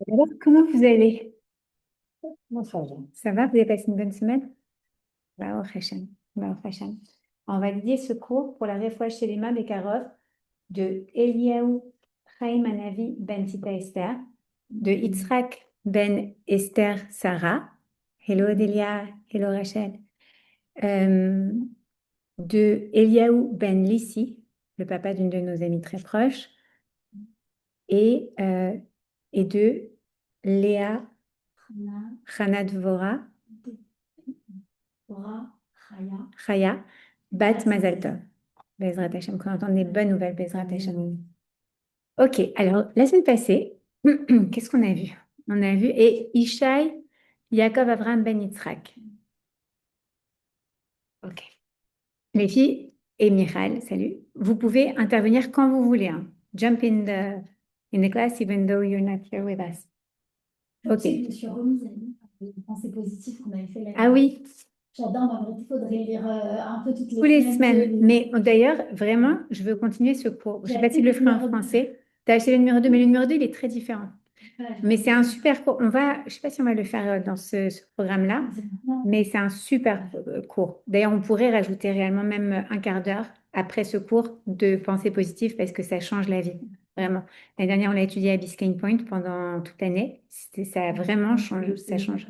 Alors, comment vous allez? Non, ça va. Ça va? Vous avez passé une bonne semaine? Bah, au Hachem. Bah, au Hachem. On va dédier ce cours pour la Refouach Shelema Bekarov de Eliaou Chaim Hanavi ben Tita Esther, de Yitzhak ben Esther Sarah. Hello Delia, hello Rachel. Euh, de Eliaou ben Lissi, le papa d'une de nos amies très proches, et, euh, et de Léa Chana Dvora Chaya, Bat Mazal Tov. Bezrat Hashem, qu'on entende des bonnes nouvelles, Bezrat Hashem. Ok, alors la semaine passée, qu'est-ce qu'on a vu? On a vu et Ishaï, Yaakov Avraham Ben Yitzhak. Ok. Les filles et Michal, salut. Vous pouvez intervenir quand vous voulez, hein. Jump in the class even though you're not here with us. Ok. Je me suis remise à lire les pensées positives qu'on avait fait l'année Ah dernière. oui, J'adore, ma il faudrait lire un peu toutes tous les les semaines. semaines. Mais d'ailleurs, vraiment, je veux continuer ce cours. Je ne sais pas si le ferai en français. Tu as acheté le numéro 2, mais le numéro 2, il est très différent. Mais c'est un super cours. Je ne sais pas si on va le faire dans ce programme-là, mais c'est un super cours. D'ailleurs, on pourrait rajouter réellement même un quart d'heure après ce cours de pensée positive parce que ça change la vie. Vraiment. L'année dernière, on l'a étudié à Biscayne Point pendant toute l'année. Ça a vraiment changé. Ça change.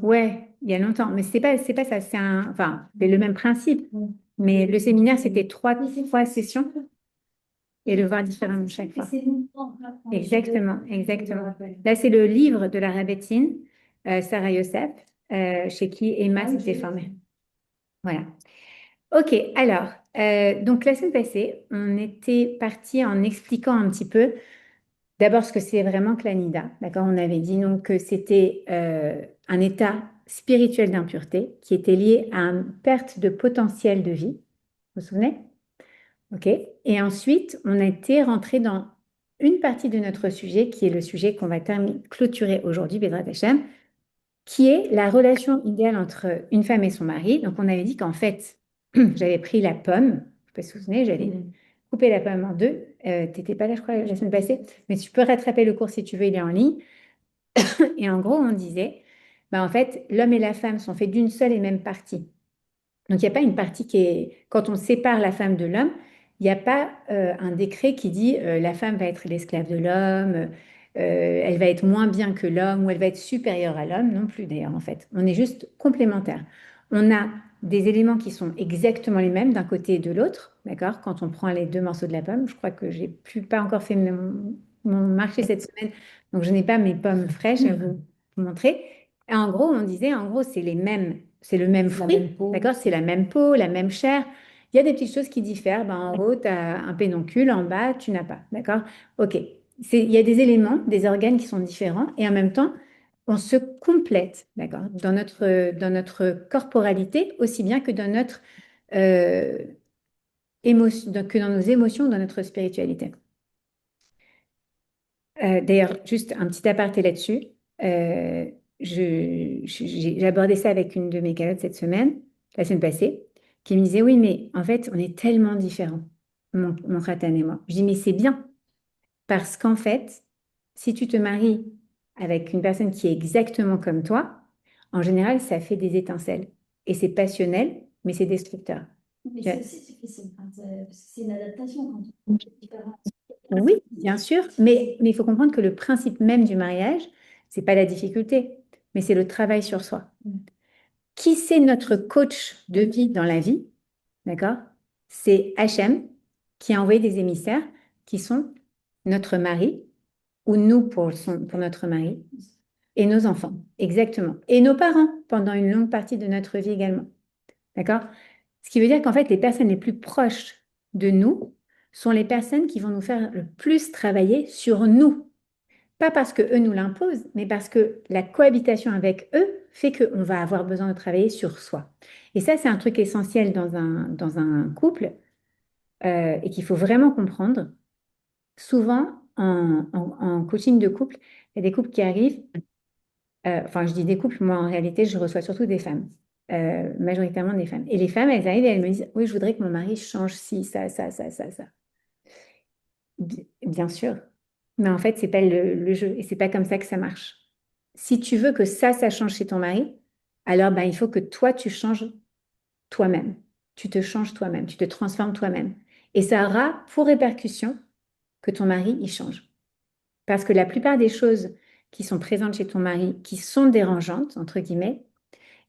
Ouais, il y a longtemps. Mais c'est pas ça. Enfin, c'est le même principe. Mais le séminaire, c'était trois sessions et le voir différemment chaque fois. Exactement, exactement. Là, c'est le livre de la rabbétine, Sarah Youssef, chez qui Emma s'était formée. Voilà. Ok, alors, donc la semaine passée, on était parti en expliquant un petit peu d'abord ce que c'est vraiment que l'anida. D'accord? On avait dit donc que c'était un état spirituel d'impureté qui était lié à une perte de potentiel de vie. Vous vous souvenez? Ok. Et ensuite, on a été rentré dans une partie de notre sujet, qui est le sujet qu'on va clôturer aujourd'hui, Bezrat Hashem, qui est la relation idéale entre une femme et son mari. Donc, on avait dit qu'en fait, j'avais pris la pomme, je ne sais pas si vous vous souvenez, j'avais coupé la pomme en deux. Tu n'étais pas là, je crois, la semaine passée, mais tu peux rattraper le cours si tu veux, il est en ligne. Et en gros, on disait, bah, en fait, l'homme et la femme sont faits d'une seule et même partie. Donc, il n'y a pas une partie qui est... Quand on sépare la femme de l'homme, il n'y a pas un décret qui dit la femme va être l'esclave de l'homme, elle va être moins bien que l'homme ou elle va être supérieure à l'homme, non plus d'ailleurs en fait. On est juste complémentaires. On a des éléments qui sont exactement les mêmes d'un côté et de l'autre, d'accord? Quand on prend les deux morceaux de la pomme, je crois que j'ai plus pas encore fait mon marché cette semaine, donc je n'ai pas mes pommes fraîches à vous montrer. Et en gros, on disait, en gros, c'est les mêmes, c'est le même fruit, d'accord? C'est la même peau, la même chair. Il y a des petites choses qui diffèrent. Ben, en haut, tu as un pédoncule, en bas, tu n'as pas, d'accord? Ok. Il y a des éléments, des organes qui sont différents et en même temps, on se complète, d'accord? Dans notre corporalité, aussi bien que dans notre euh, que dans nos émotions, dans notre spiritualité. D'ailleurs, juste un petit aparté là-dessus. Euh, j'ai abordé ça avec une de mes calottes cette semaine, la semaine passée, qui me disait, oui, mais en fait, on est tellement différents, mon khatan et moi. Je dis, mais c'est bien, parce qu'en fait, si tu te maries avec une personne qui est exactement comme toi, en général, ça fait des étincelles. Et c'est passionnel, mais c'est destructeur. Mais Tu vois. c'est aussi difficile parce que c'est une adaptation quand on est différent. Oui, bien sûr, mais il faut comprendre que le principe même du mariage, c'est pas la difficulté, mais c'est le travail sur soi. Qui c'est notre coach de vie dans la vie? D'accord? C'est Hachem qui a envoyé des émissaires qui sont notre mari ou nous pour notre mari et nos enfants. Exactement. Et nos parents pendant une longue partie de notre vie également. D'accord? Ce qui veut dire qu'en fait, les personnes les plus proches de nous sont les personnes qui vont nous faire le plus travailler sur nous. Pas parce que eux nous l'imposent, mais parce que la cohabitation avec eux fait qu'on va avoir besoin de travailler sur soi. Et ça, c'est un truc essentiel dans un couple et qu'il faut vraiment comprendre. Souvent, en coaching de couple, il y a des couples qui arrivent. Enfin, je dis des couples, moi en réalité, je reçois surtout des femmes, majoritairement des femmes. Et les femmes, elles arrivent et elles me disent, oui, je voudrais que mon mari change ci, ça, ça, ça, ça, ça. Bien sûr. Mais en fait, c'est pas le jeu et c'est pas comme ça que ça marche. Si tu veux que ça change chez ton mari, alors ben, il faut que toi, tu changes toi-même. Tu te changes toi-même, tu te transformes toi-même. Et ça aura pour répercussion que ton mari, il change. Parce que la plupart des choses qui sont présentes chez ton mari, qui sont dérangeantes, entre guillemets,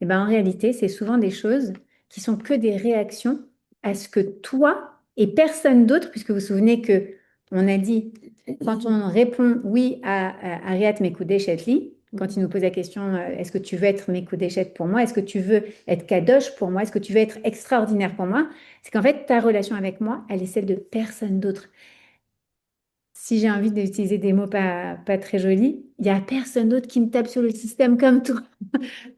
eh ben, en réalité, c'est souvent des choses qui sont que des réactions à ce que toi et personne d'autre, puisque vous vous souvenez que on a dit, quand on répond oui à Ariat Mekudeshetli, quand il nous pose la question, est-ce que tu veux être Mekudeshet pour moi? Est-ce que tu veux être Kadosh pour moi? Est-ce que tu veux être extraordinaire pour moi? C'est qu'en fait, ta relation avec moi, elle est celle de personne d'autre. Si j'ai envie d'utiliser des mots pas très jolis, il n'y a personne d'autre qui me tape sur le système comme toi.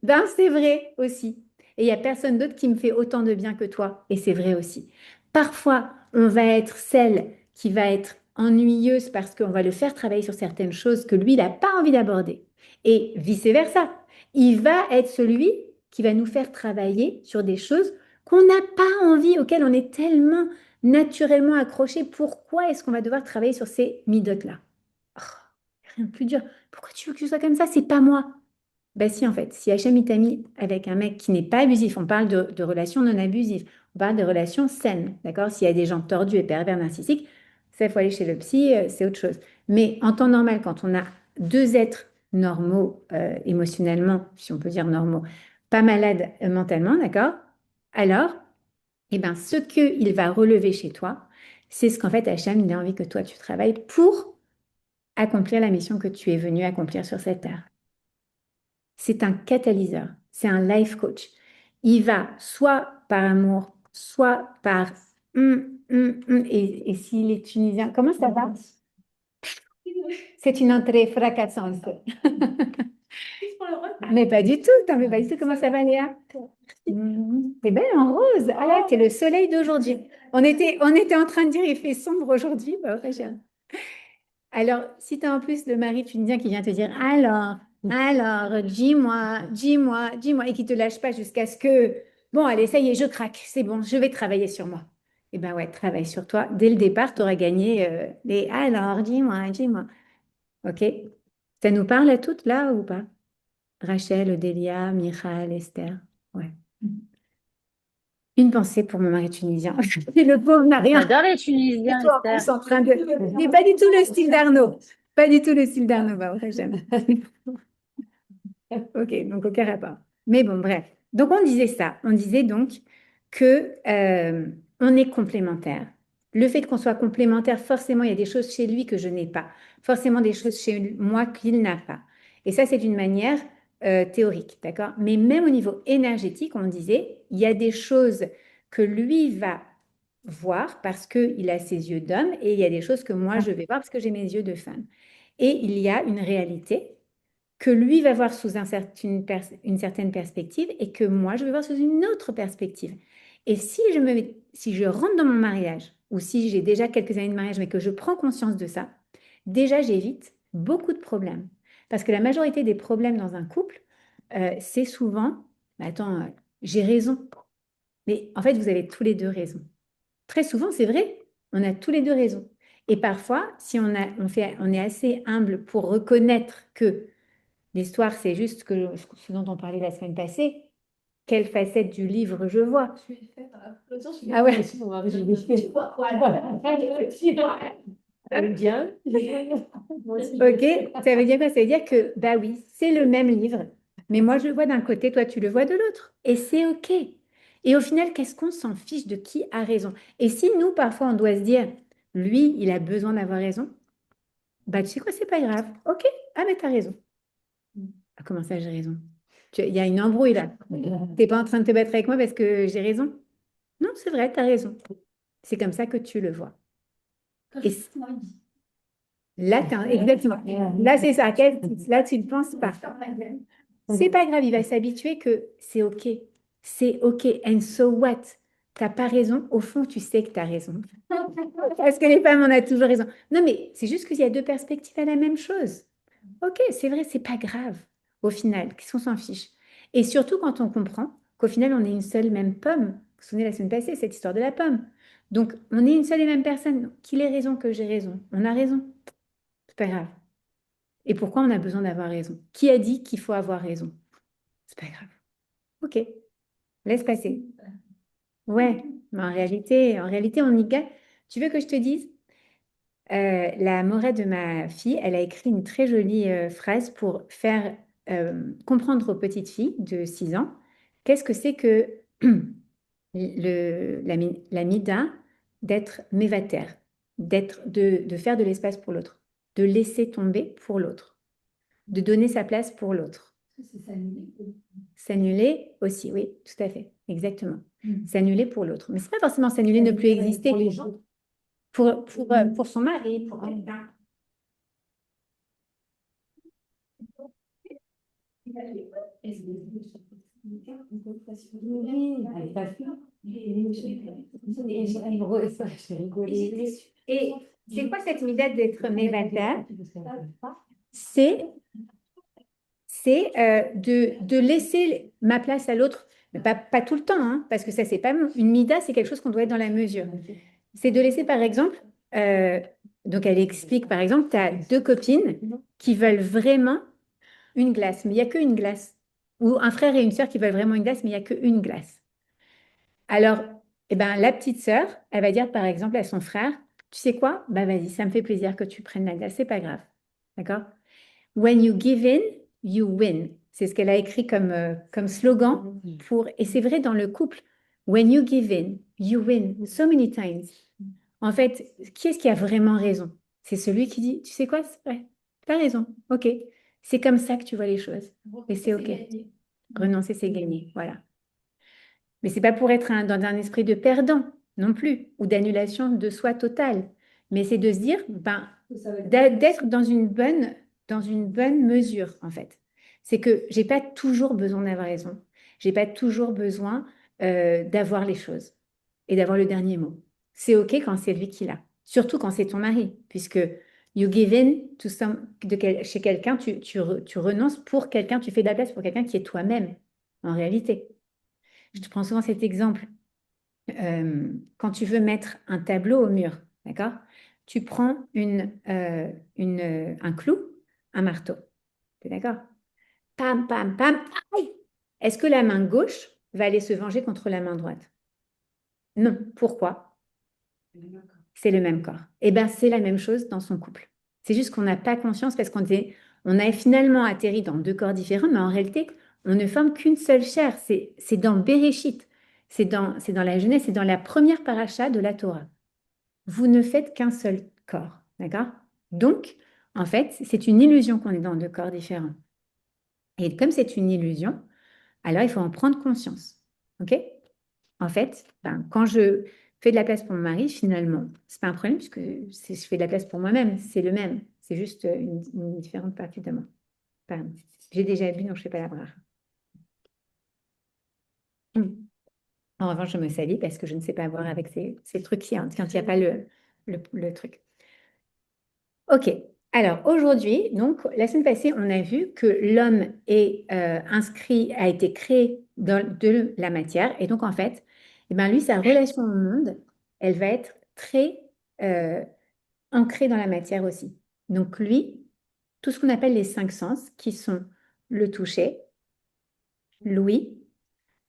Ben, c'est vrai aussi. Et il n'y a personne d'autre qui me fait autant de bien que toi. Et c'est vrai aussi. Parfois, on va être celle qui va être ennuyeuse parce qu'on va le faire travailler sur certaines choses que lui, il n'a pas envie d'aborder. Et vice-versa. Il va être celui qui va nous faire travailler sur des choses qu'on n'a pas envie, auxquelles on est tellement naturellement accroché. Pourquoi est-ce qu'on va devoir travailler sur ces midotes-là? Oh, rien de plus dur. Pourquoi tu veux que je sois comme ça? C'est pas moi. Ben si, en fait, si Hachem il t'a mis avec un mec qui n'est pas abusif, on parle de relations non abusives, on parle de relations saines, d'accord? S'il y a des gens tordus et pervers narcissiques, ça, il faut aller chez le psy, c'est autre chose. Mais en temps normal, quand on a deux êtres normaux, émotionnellement, si on peut dire normaux, pas malades mentalement, d'accord? Alors, eh ben, ce qu'il va relever chez toi, c'est ce qu'en fait Hachem, il a envie que toi, tu travailles pour accomplir la mission que tu es venu accomplir sur cette terre. C'est un catalyseur, c'est un life coach. Il va soit par amour, soit par et s'il est tunisien, comment ça va? C'est une entrée fracassante. Mais pas du tout, t'en fais pas du tout. Comment ça va, Léa? T'es belle en rose. Ah là, t'es le soleil d'aujourd'hui. On était en train de dire il fait sombre aujourd'hui. Bah, ouais, alors, si tu as en plus le mari tunisien qui vient te dire alors, dis-moi, et qui te lâche pas jusqu'à ce que, bon, allez, ça y est, je craque, c'est bon, je vais travailler sur moi. Eh ben ouais, travaille sur toi. Dès le départ, tu auras gagné les alors, dis-moi. OK? Ça nous parle à toutes là ou pas? Rachel, Odélia, Michal, Esther. Ouais. Une pensée pour mon mari tunisien. Et le pauvre n'a rien. J'adore les Et Tunisiens, toi, en Esther. plus, en train de. Mais pas du tout le style d'Arnaud. Pas du tout le style d'Arnaud, bah, ouais, j'aime. Ok, donc aucun rapport. Mais bon, bref. Donc on disait ça. On disait donc que on est complémentaires. Le fait qu'on soit complémentaire, forcément, il y a des choses chez lui que je n'ai pas. Forcément, des choses chez moi qu'il n'a pas. Et ça, c'est d'une manière théorique, d'accord? Mais même au niveau énergétique, on disait, il y a des choses que lui va voir parce qu'il a ses yeux d'homme et il y a des choses que moi, je vais voir parce que j'ai mes yeux de femme. Et il y a une réalité que lui va voir sous une certaine perspective et que moi, je vais voir sous une autre perspective. Et si je rentre dans mon mariage, ou si j'ai déjà quelques années de mariage, mais que je prends conscience de ça, déjà, j'évite beaucoup de problèmes. Parce que la majorité des problèmes dans un couple, c'est souvent, mais attends, j'ai raison. Mais en fait, vous avez tous les deux raison. Très souvent, c'est vrai, on a tous les deux raison. Et parfois, si on est assez humble pour reconnaître que l'histoire, c'est juste ce dont on parlait la semaine passée. Quelle facette du livre je vois? Ah ouais. Bien. Ok, ça veut dire quoi? Ça veut dire que, bah oui, c'est le même livre, mais moi je le vois d'un côté, toi tu le vois de l'autre. Et c'est ok. Et au final, qu'est-ce qu'on s'en fiche de qui a raison? Et si nous, parfois, on doit se dire, lui, il a besoin d'avoir raison, bah tu sais quoi, c'est pas grave. Ok, ah mais t'as raison. Ah, comment ça, j'ai raison? Il y a une embrouille là. T'es pas en train de te battre avec moi parce que j'ai raison? Non, c'est vrai, tu as raison. C'est comme ça que tu le vois. Et là, exactement. Là, c'est ça. Là, tu ne penses pas. C'est pas grave, il va s'habituer que c'est OK. C'est OK. And so what? T'as pas raison. Au fond, tu sais que tu as raison. Parce que les femmes, on a toujours raison. Non, mais c'est juste qu'il y a deux perspectives à la même chose. OK, c'est vrai, c'est pas grave. Au final, qu'est-ce qu'on s'en fiche? Et surtout quand on comprend qu'au final, on est une seule même pomme. Vous vous souvenez la semaine passée, cette histoire de la pomme. Donc, on est une seule et même personne. Qu'il ait raison, que j'ai raison. On a raison. C'est pas grave. Et pourquoi on a besoin d'avoir raison? Qui a dit qu'il faut avoir raison? C'est pas grave. Ok, laisse passer. Ouais, mais en réalité, on y gagne. Tu veux que je te dise? La morale de ma fille, elle a écrit une très jolie phrase pour faire comprendre aux petites filles de 6 ans qu'est-ce que c'est que la mida d'être mévataire, de faire de l'espace pour l'autre, de laisser tomber pour l'autre, de donner sa place pour l'autre. C'est s'annuler. S'annuler aussi, oui, tout à fait, exactement. S'annuler pour l'autre. Mais c'est pas forcément s'annuler, ne plus exister. Pour les gens. Pour son mari, pour quelqu'un. Et c'est quoi cette mida d'être mévataire? C'est de laisser ma place à l'autre, mais pas tout le temps, hein, parce que ça, c'est pas une mida, c'est quelque chose qu'on doit être dans la mesure. C'est de laisser, par exemple, donc elle explique, par exemple, tu as 2 copines qui veulent vraiment une glace, mais il n'y a qu'une glace. Ou un frère et une sœur qui veulent vraiment une glace, mais il n'y a qu'une glace. Alors, eh ben, la petite sœur, elle va dire, par exemple, à son frère, tu sais quoi? Bah vas-y, ça me fait plaisir que tu prennes la glace, c'est pas grave. D'accord? When you give in, you win. C'est ce qu'elle a écrit comme slogan et c'est vrai dans le couple. When you give in, you win. So many times. En fait, qui est-ce qui a vraiment raison? C'est celui qui dit, tu sais quoi? C'est vrai, t'as raison. OK. C'est comme ça que tu vois les choses. Et c'est OK. Renoncer, c'est gagner. Voilà. Mais c'est pas pour être dans un esprit de perdant non plus, ou d'annulation de soi totale. Mais c'est de se dire, ben, d'être dans une bonne mesure, en fait. C'est que j'ai pas toujours besoin d'avoir raison. J'ai pas toujours besoin d'avoir les choses et d'avoir le dernier mot. C'est OK quand c'est lui qui l'a. Surtout quand c'est ton mari, puisque you give in chez quelqu'un, tu renonces pour quelqu'un, tu fais de la place pour quelqu'un qui est toi-même, en réalité. Je te prends souvent cet exemple. Quand tu veux mettre un tableau au mur, d'accord? Tu prends un clou, un marteau. Tu es d'accord? Pam, pam, pam. Aïe! Est-ce que la main gauche va aller se venger contre la main droite? Non. Pourquoi? C'est le même corps. Eh bien, c'est la même chose dans son couple. C'est juste qu'on n'a pas conscience parce on a finalement atterri dans 2 corps différents, mais en réalité, on ne forme qu'une seule chair. C'est dans Béréchit. C'est dans la Genèse, c'est dans la première paracha de la Torah. Vous ne faites qu'un seul corps, d'accord? Donc, en fait, c'est une illusion qu'on est dans 2 corps différents. Et comme c'est une illusion, alors il faut en prendre conscience, ok? En fait, quand je fais de la place pour mon mari, finalement, c'est pas un problème puisque je fais de la place pour moi-même, c'est le même. C'est juste une différente partie de moi. Pardon. J'ai déjà bu, donc je ne fais pas la brare. En revanche, je me salis parce que je ne sais pas boire avec ces trucs-ci, hein, quand il n'y a pas le truc. Ok. Alors aujourd'hui, donc la semaine passée, on a vu que l'homme est a été créé de la matière. Et donc en fait, eh ben, lui, sa relation au monde, elle va être très ancrée dans la matière aussi. Donc lui, tout ce qu'on appelle les 5 sens, qui sont le toucher, l'ouïe,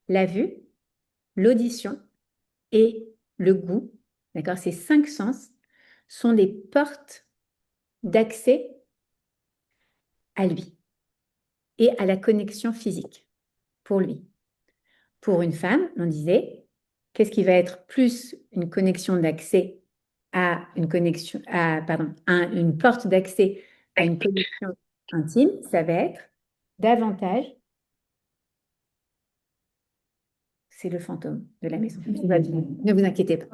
la vue, l'audition et le goût, d'accord? Ces 5 sens sont des portes d'accès à lui et à la connexion physique pour lui. Pour une femme, on disait, qu'est-ce qui va être plus une connexion d'accès à une connexion, une porte d'accès à une connexion intime, ça va être davantage, c'est le fantôme de la maison. Ne vous inquiétez pas.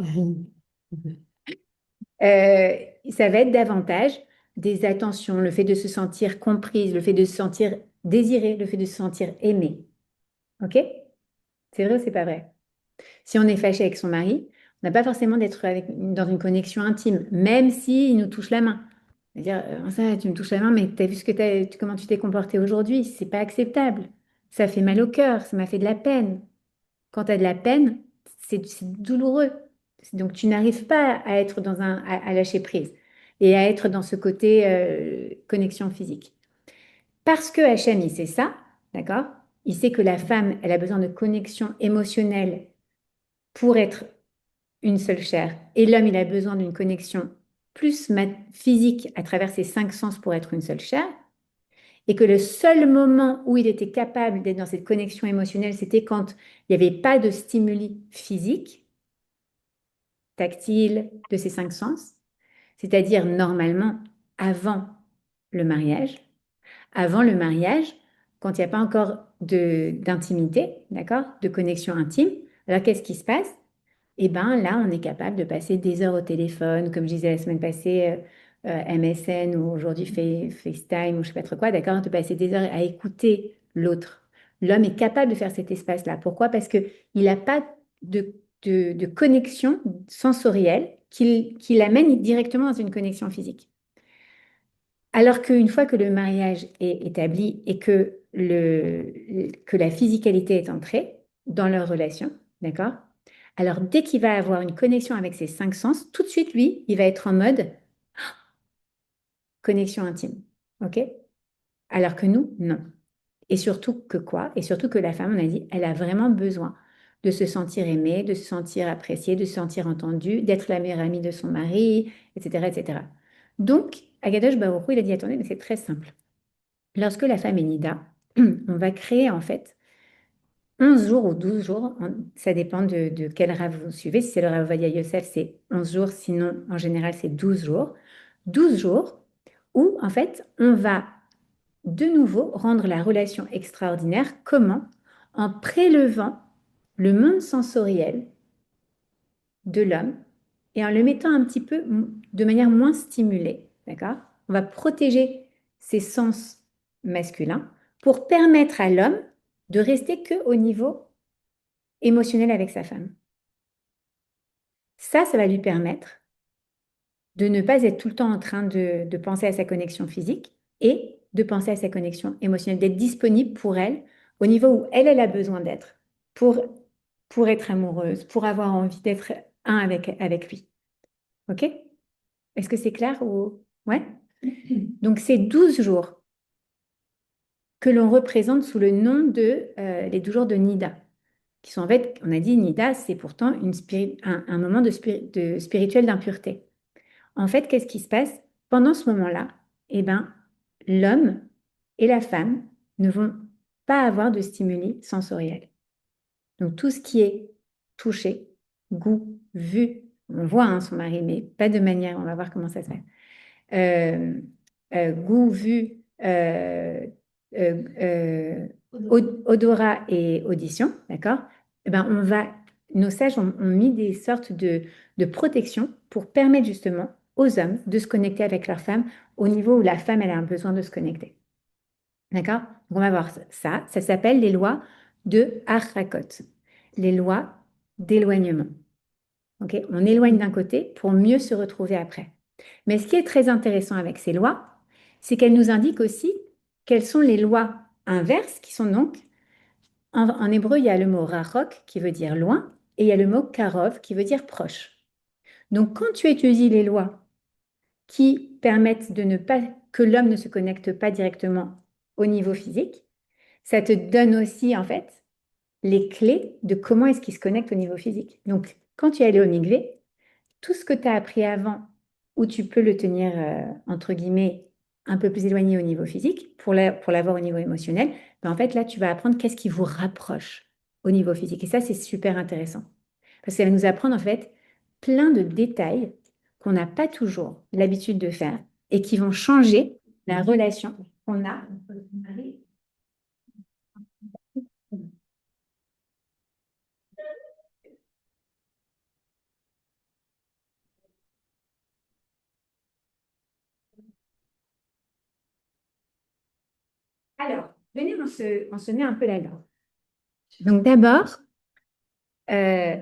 Ça va être davantage des attentions, le fait de se sentir comprise, le fait de se sentir désirée, le fait de se sentir aimée. OK? C'est vrai ou c'est pas vrai? Si on est fâché avec son mari, on n'a pas forcément d'être dans une connexion intime, même s'il nous touche la main. C'est-à-dire, ça, tu me touches la main, mais tu as vu comment tu t'es comporté aujourd'hui, c'est pas acceptable. Ça fait mal au cœur, ça m'a fait de la peine. Quand tu as de la peine, c'est douloureux. Donc, tu n'arrives pas à être à lâcher prise. et à être dans ce côté connexion physique. Parce que Hachem, il sait ça, d'accord? Il sait que la femme, elle a besoin de connexion émotionnelle pour être une seule chair, et l'homme, il a besoin d'une connexion plus physique à travers ses cinq sens pour être une seule chair, et que le seul moment où il était capable d'être dans cette connexion émotionnelle, c'était quand il n'y avait pas de stimuli physiques, tactiles, de ces cinq sens, c'est-à-dire normalement avant le mariage. Avant le mariage, quand il n'y a pas encore d'intimité, d'accord, de connexion intime, alors qu'est-ce qui se passe? Eh bien là, on est capable de passer des heures au téléphone, comme je disais la semaine passée, MSN ou aujourd'hui FaceTime ou je sais pas trop quoi, d'accord, de passer des heures à écouter l'autre. L'homme est capable de faire cet espace-là. Pourquoi? Parce qu'il n'a pas de connexion sensorielle qui l'amène directement dans une connexion physique. Alors qu'une fois que le mariage est établi et que la physicalité est entrée dans leur relation, d'accord? Alors dès qu'il va avoir une connexion avec ses cinq sens, tout de suite, lui, il va être en mode connexion intime, ok? Alors que nous, non. Et surtout que quoi? Et surtout que la femme, on a dit, elle a vraiment besoin de se sentir aimée, de se sentir appréciée, de se sentir entendue, d'être la meilleure amie de son mari, etc., etc. Donc, Akadosh Baruch Hu, il a dit, attendez, mais c'est très simple. Lorsque la femme est nida, on va créer en fait 11 jours ou 12 jours, ça dépend de quel rave vous suivez. Si c'est le Rav Ovadia Yosef, c'est 11 jours, sinon en général c'est 12 jours. 12 jours où en fait on va de nouveau rendre la relation extraordinaire. Comment? En prélevant le monde sensoriel de l'homme et en le mettant un petit peu de manière moins stimulée, d'accord? On va protéger ses sens masculins pour permettre à l'homme de rester que au niveau émotionnel avec sa femme. Ça va lui permettre de ne pas être tout le temps en train de penser à sa connexion physique et de penser à sa connexion émotionnelle, d'être disponible pour elle au niveau où elle a besoin d'être pour être amoureuse, pour avoir envie d'être un avec lui. OK? Est-ce que c'est clair ou... Ouais? Donc, c'est 12 jours que l'on représente sous le nom de les 12 jours de Nida, qui sont en fait, on a dit Nida, c'est pourtant un moment de spirituel d'impureté. En fait, qu'est-ce qui se passe? Pendant ce moment-là, eh ben, l'homme et la femme ne vont pas avoir de stimuli sensoriels. Donc, tout ce qui est touché, goût, vu, on voit hein, son mari, mais pas de manière, on va voir comment ça se passe. Goût, vue, odorat et audition, d'accord? Eh ben, nos sages ont mis des sortes de protection pour permettre justement aux hommes de se connecter avec leur femme au niveau où la femme, elle a un besoin de se connecter. D'accord? Donc, on va voir ça. Ça s'appelle les lois de Harrakot, les lois d'éloignement. Ok, on éloigne d'un côté pour mieux se retrouver après. Mais ce qui est très intéressant avec ces lois, c'est qu'elles nous indiquent aussi quelles sont les lois inverses qui sont donc, en hébreu, il y a le mot rachok qui veut dire loin et il y a le mot karov qui veut dire proche. Donc quand tu étudies les lois qui permettent de ne pas que l'homme ne se connecte pas directement au niveau physique, ça te donne aussi en fait les clés de comment est-ce qu'il se connecte au niveau physique. Donc quand tu es allé au mikvé, tout ce que tu as appris avant, où tu peux le tenir, entre guillemets, un peu plus éloigné au niveau physique, pour l'avoir au niveau émotionnel, ben en fait, là, tu vas apprendre qu'est-ce qui vous rapproche au niveau physique. Et ça, c'est super intéressant. Parce que ça va nous apprendre, en fait, plein de détails qu'on n'a pas toujours l'habitude de faire et qui vont changer la relation qu'on a entre le mari. Alors, venez, on se met un peu là-dedans. Donc, euh,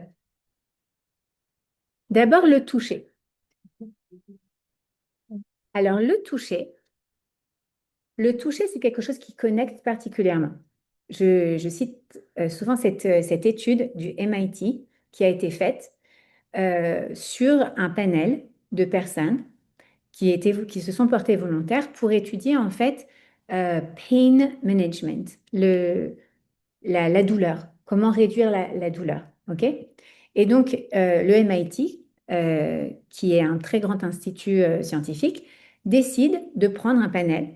d'abord le toucher. Alors, le toucher, c'est quelque chose qui connecte particulièrement. Je cite souvent cette étude du MIT qui a été faite sur un panel de personnes qui se sont portés volontaires pour étudier en fait pain management, la douleur, comment réduire la douleur. OK? Et donc, le MIT, qui est un très grand institut scientifique, décide de prendre un panel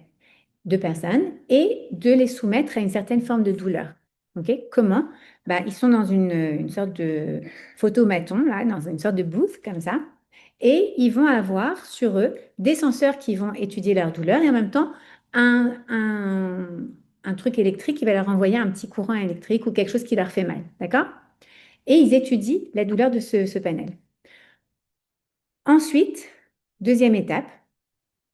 de personnes et de les soumettre à une certaine forme de douleur. OK? Comment? Bah, ils sont dans une sorte de photomaton, là, dans une sorte de booth comme ça, et ils vont avoir sur eux des senseurs qui vont étudier leur douleur et en même temps un truc électrique qui va leur envoyer un petit courant électrique ou quelque chose qui leur fait mal. D'accord? Et ils étudient la douleur de ce panel. Ensuite, deuxième étape,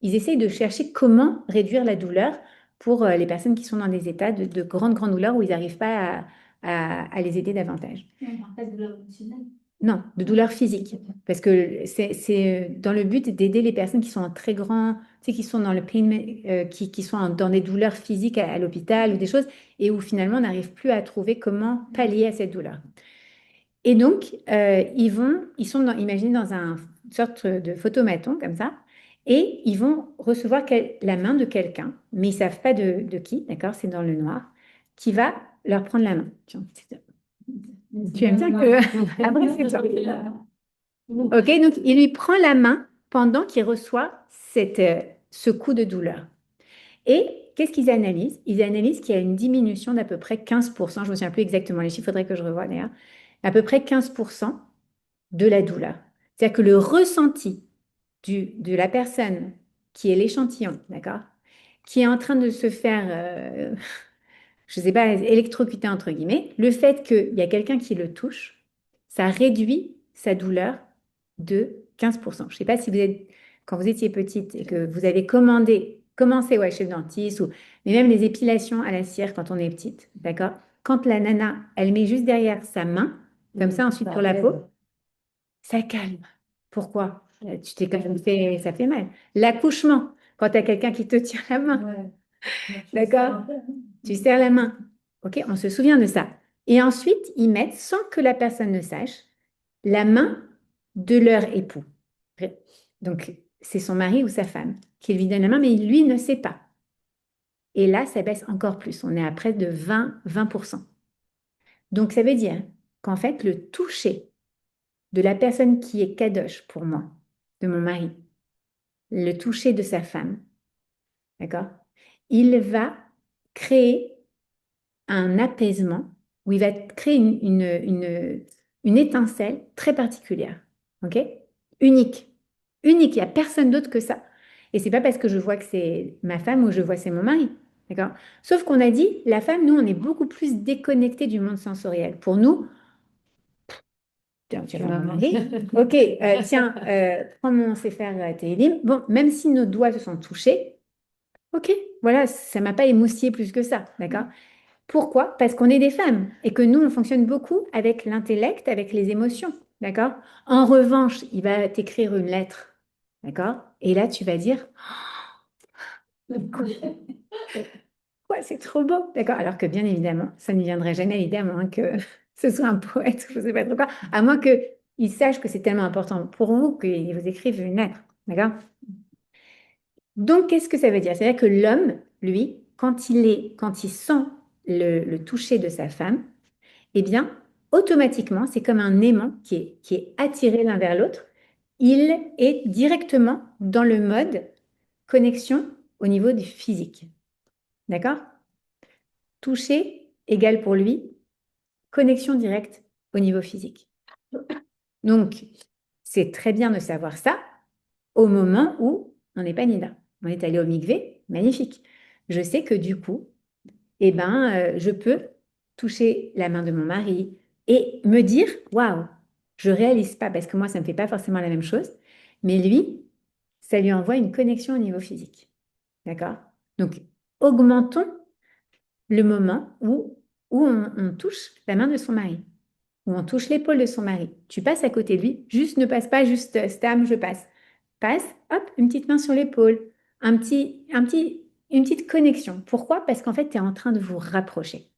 ils essayent de chercher comment réduire la douleur pour les personnes qui sont dans des états de grande, grande douleur où ils n'arrivent pas à les aider davantage. On parle pas de douleur émotionnelle. Non, de douleur physique. Parce que c'est dans le but d'aider les personnes qui sont en très grand, tu sais, qui sont dans le pain, qui sont dans des douleurs physiques à l'hôpital ou des choses, et où finalement on n'arrive plus à trouver comment pallier à cette douleur. Et donc, ils sont imaginez dans une sorte de photomaton comme ça, et ils vont recevoir la main de quelqu'un, mais ils ne savent pas de qui, d'accord, c'est dans le noir, qui va leur prendre la main. Tiens, tu aimes bien que... Après, c'est toi. OK, donc il lui prend la main pendant qu'il reçoit ce coup de douleur. Et qu'est-ce qu'ils analysent? Ils analysent qu'il y a une diminution d'à peu près 15%, je ne me souviens plus exactement les chiffres, il faudrait que je revoie d'ailleurs, à peu près 15% de la douleur. C'est-à-dire que le ressenti de la personne qui est l'échantillon, d'accord, qui est en train de se faire, je ne sais pas, électrocuter entre guillemets, le fait qu'il y a quelqu'un qui le touche, ça réduit sa douleur de 15%. Je ne sais pas si vous êtes, quand vous étiez petite et que vous avez commencé chez le dentiste, mais même les épilations à la cire quand on est petite, d'accord? Quand la nana, elle met juste derrière sa main, comme ça ensuite sur la peau, ça calme. Pourquoi? Tu t'es quand même fait, ça fait mal. L'accouchement, quand tu as quelqu'un qui te tient la main, d'accord? Tu serres la main. OK, on se souvient de ça. Et ensuite, ils mettent, sans que la personne ne sache, la main de leur époux. Donc, c'est son mari ou sa femme qui lui donne la main, mais lui ne sait pas. Et là, ça baisse encore plus. On est à près de 20%. Donc, ça veut dire qu'en fait, le toucher de la personne qui est kadosh pour moi, de mon mari, le toucher de sa femme, d'accord? Il va créer un apaisement où il va créer une étincelle très particulière, ok? Unique. Unique, il n'y a personne d'autre que ça. Et c'est pas parce que je vois que c'est ma femme ou je vois que c'est mon mari, d'accord? Sauf qu'on a dit, la femme, nous, on est beaucoup plus déconnecté du monde sensoriel. Pour nous, tiens, tu vas mari. Ok, tiens, prends mon Sefer Tehillim. Bon, même si nos doigts se sont touchés, ok, voilà, ça m'a pas émoustillé plus que ça, d'accord? Pourquoi? Parce qu'on est des femmes et que nous, on fonctionne beaucoup avec l'intellect, avec les émotions, d'accord? En revanche, il va t'écrire une lettre, d'accord? Et là, tu vas dire, ouais, c'est trop beau, d'accord? Alors que bien évidemment, ça ne viendrait jamais évidemment hein, que ce soit un poète, je ne sais pas trop quoi, à moins qu'il sache que c'est tellement important pour vous qu'il vous écrive une lettre, d'accord? Donc, qu'est-ce que ça veut dire? C'est-à-dire que l'homme, lui, quand il sent le toucher de sa femme, eh bien, automatiquement, c'est comme un aimant qui est attiré l'un vers l'autre. Il est directement dans le mode connexion au niveau du physique. D'accord? Toucher égale pour lui connexion directe au niveau physique. Donc, c'est très bien de savoir ça au moment où on n'est pas Nida. On est allé au mikvé, magnifique. Je sais que du coup, eh ben, je peux toucher la main de mon mari et me dire, waouh, je réalise pas parce que moi, ça me fait pas forcément la même chose, mais lui, ça lui envoie une connexion au niveau physique. D'accord? Donc, augmentons le moment où on touche la main de son mari, où on touche l'épaule de son mari. Tu passes à côté de lui, juste ne passe pas juste Stam, je passe. Passe, hop, une petite main sur l'épaule, une petite connexion. Pourquoi? Parce qu'en fait, tu es en train de vous rapprocher.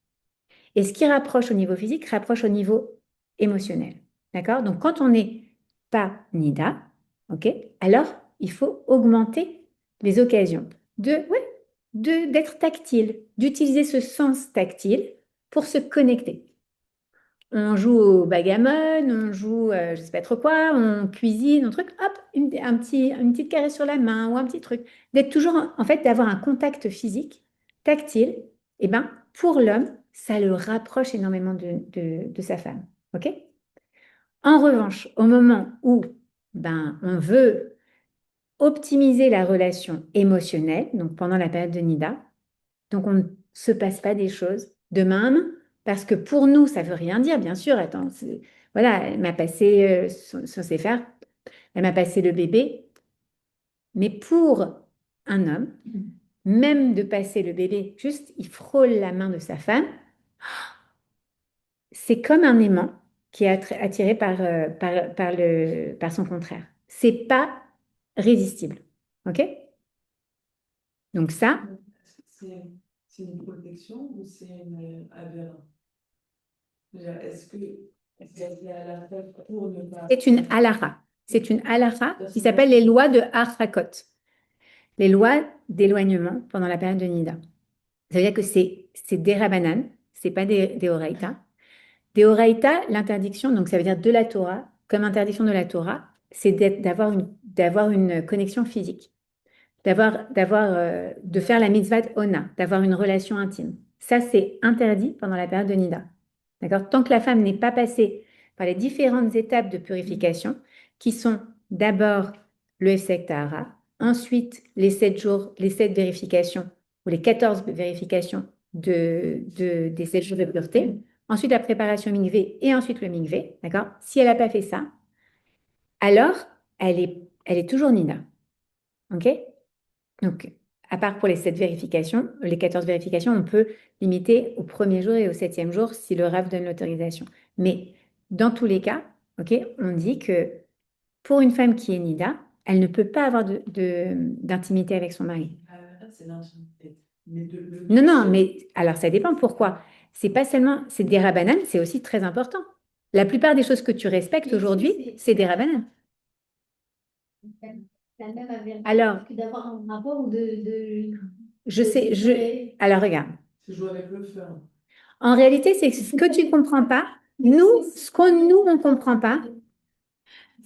Et ce qui rapproche au niveau physique, rapproche au niveau émotionnel. D'accord? Donc, quand on n'est pas Nida, ok, alors il faut augmenter les occasions d'être tactile, d'utiliser ce sens tactile pour se connecter. On joue au bagamon, on joue je ne sais pas trop quoi, on cuisine, un truc, hop, une petite caresse sur la main ou un petit truc. D'être toujours, en fait, d'avoir un contact physique, tactile, et ben, pour l'homme, ça le rapproche énormément de sa femme. OK? En revanche, au moment où ben, on veut optimiser la relation émotionnelle, donc pendant la période de Nida, donc on ne se passe pas des choses de même, parce que pour nous, ça ne veut rien dire, bien sûr. Attends, voilà, elle m'a passé son CFR, elle m'a passé le bébé, mais pour un homme, même de passer le bébé, juste il frôle la main de sa femme, c'est comme un aimant qui est attiré par son contraire. C'est pas résistible. OK? Donc ça, C'est une protection ou c'est une aberration? Est-ce que c'est à la fois pour ne pas... c'est une halara. C'est une halara qui s'appelle les lois de Harfakot. Les lois d'éloignement pendant la période de Nida. Ça veut dire que c'est des Rabanan, c'est pas des Horaïta. Des Horaïta, l'interdiction, donc ça veut dire de la Torah, comme interdiction de la Torah, c'est d'avoir une connexion physique, de faire la mitzvah ona, d'avoir une relation intime. Ça, c'est interdit pendant la période de Nida. D'accord? Tant que la femme n'est pas passée par les différentes étapes de purification, qui sont d'abord le Hefsek Tahara, ensuite les 7 jours, les 7 vérifications, ou les 14 vérifications des 7 jours de pureté, ensuite la préparation mikvé et ensuite le mikvé, d'accord? Si elle n'a pas fait ça, alors elle est toujours Nida. OK? Donc, à part pour les 7 vérifications, les 14 vérifications, on peut limiter au premier jour et au 7e jour si le RAF donne l'autorisation. Mais dans tous les cas, OK, on dit que pour une femme qui est Nida, elle ne peut pas avoir d'intimité avec son mari. C'est l'intimité. Non, non, mais alors ça dépend pourquoi. C'est pas seulement, c'est des rabbanan, c'est aussi très important. La plupart des choses que tu respectes aujourd'hui, c'est des rabbanan. La même aversion Alors, que d'avoir un rapport ou alors regarde. C'est jouer avec le feu. En réalité, c'est ce que tu ne comprends pas. Nous, on ne comprend pas.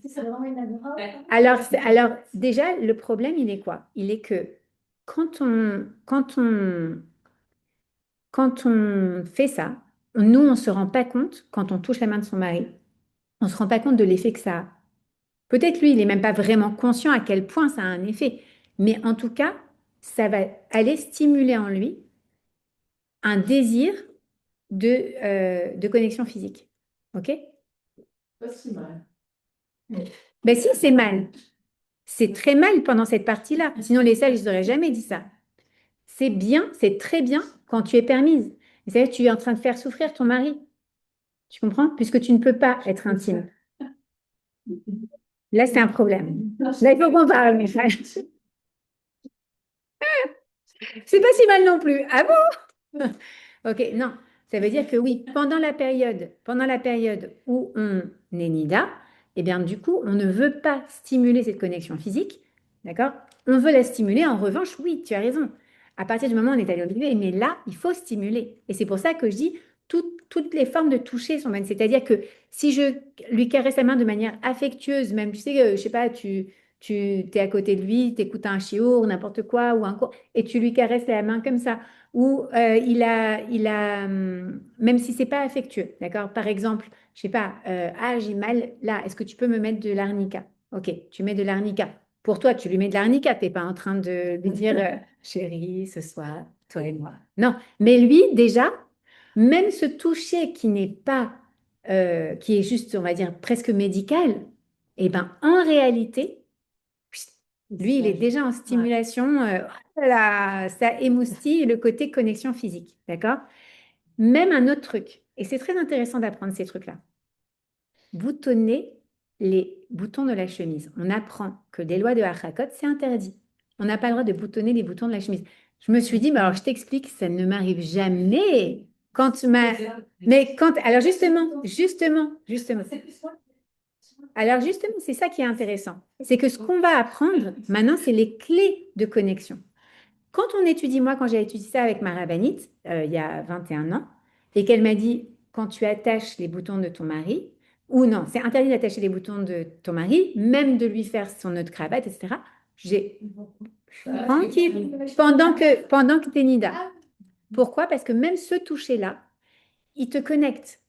C'est vraiment une aberration. Alors, déjà, le problème, il est quoi? Il est que quand on fait ça, nous, on ne se rend pas compte, quand on touche la main de son mari, on ne se rend pas compte de l'effet que ça a. Peut-être lui, il n'est même pas vraiment conscient à quel point ça a un effet. Mais en tout cas, ça va aller stimuler en lui un désir de connexion physique. OK? Pas si mal. Ben si, c'est mal. C'est très mal pendant cette partie-là. Sinon, les sages, ils n'auraient jamais dit ça. C'est bien, c'est très bien quand tu es permise. C'est-à-dire que tu es en train de faire souffrir ton mari. Tu comprends? Puisque tu ne peux pas être intime. Là, c'est un problème. Là, il faut qu'on parle, mes frères. C'est pas si mal non plus. Ah bon? Ok, non. Ça veut dire que oui, pendant la période où on est NIDA, eh bien, du coup, on ne veut pas stimuler cette connexion physique. D'accord? On veut la stimuler. En revanche, oui, tu as raison. À partir du moment où on est allé au milieu, mais là, il faut stimuler. Et c'est pour ça que je dis toutes les formes de toucher sont bonnes. C'est-à-dire que si je lui caresse la main de manière affectueuse, même, tu sais, je sais pas, tu es à côté de lui, tu écoutes un chiot ou n'importe quoi, ou un cours, et tu lui caresses la main comme ça. Ou même si c'est pas affectueux, d'accord? Par exemple, je sais pas, ah, j'ai mal là, est-ce que tu peux me mettre de l'arnica? Ok, tu mets de l'arnica. Pour toi, tu lui mets de l'arnica, tu n'es pas en train de lui dire, chérie, ce soir, toi et moi. Non, mais lui, déjà, même ce toucher qui n'est pas, qui est juste, on va dire, presque médical, eh ben, en réalité, lui, il est déjà en stimulation. Oh là là, ça émoustille le côté connexion physique. D'accord? Même un autre truc, et c'est très intéressant d'apprendre ces trucs-là. Boutonner les boutons de la chemise. On apprend que des lois de Harakot, c'est interdit. On n'a pas le droit de boutonner les boutons de la chemise. Je me suis dit, mais alors je t'explique, ça ne m'arrive jamais. Quand tu m'as. Mais quand. Alors justement. Alors justement, c'est ça qui est intéressant. C'est que ce qu'on va apprendre maintenant, c'est les clés de connexion. Quand on étudie, moi, quand j'ai étudié ça avec ma rabbinite, il y a 21 ans, et qu'elle m'a dit, quand tu attaches les boutons de ton mari, ou non, c'est interdit d'attacher les boutons de ton mari, même de lui faire son nœud de cravate, etc. J'ai tranquille pendant que tu es Nida. Pourquoi? Parce que même ce toucher-là, il te connecte.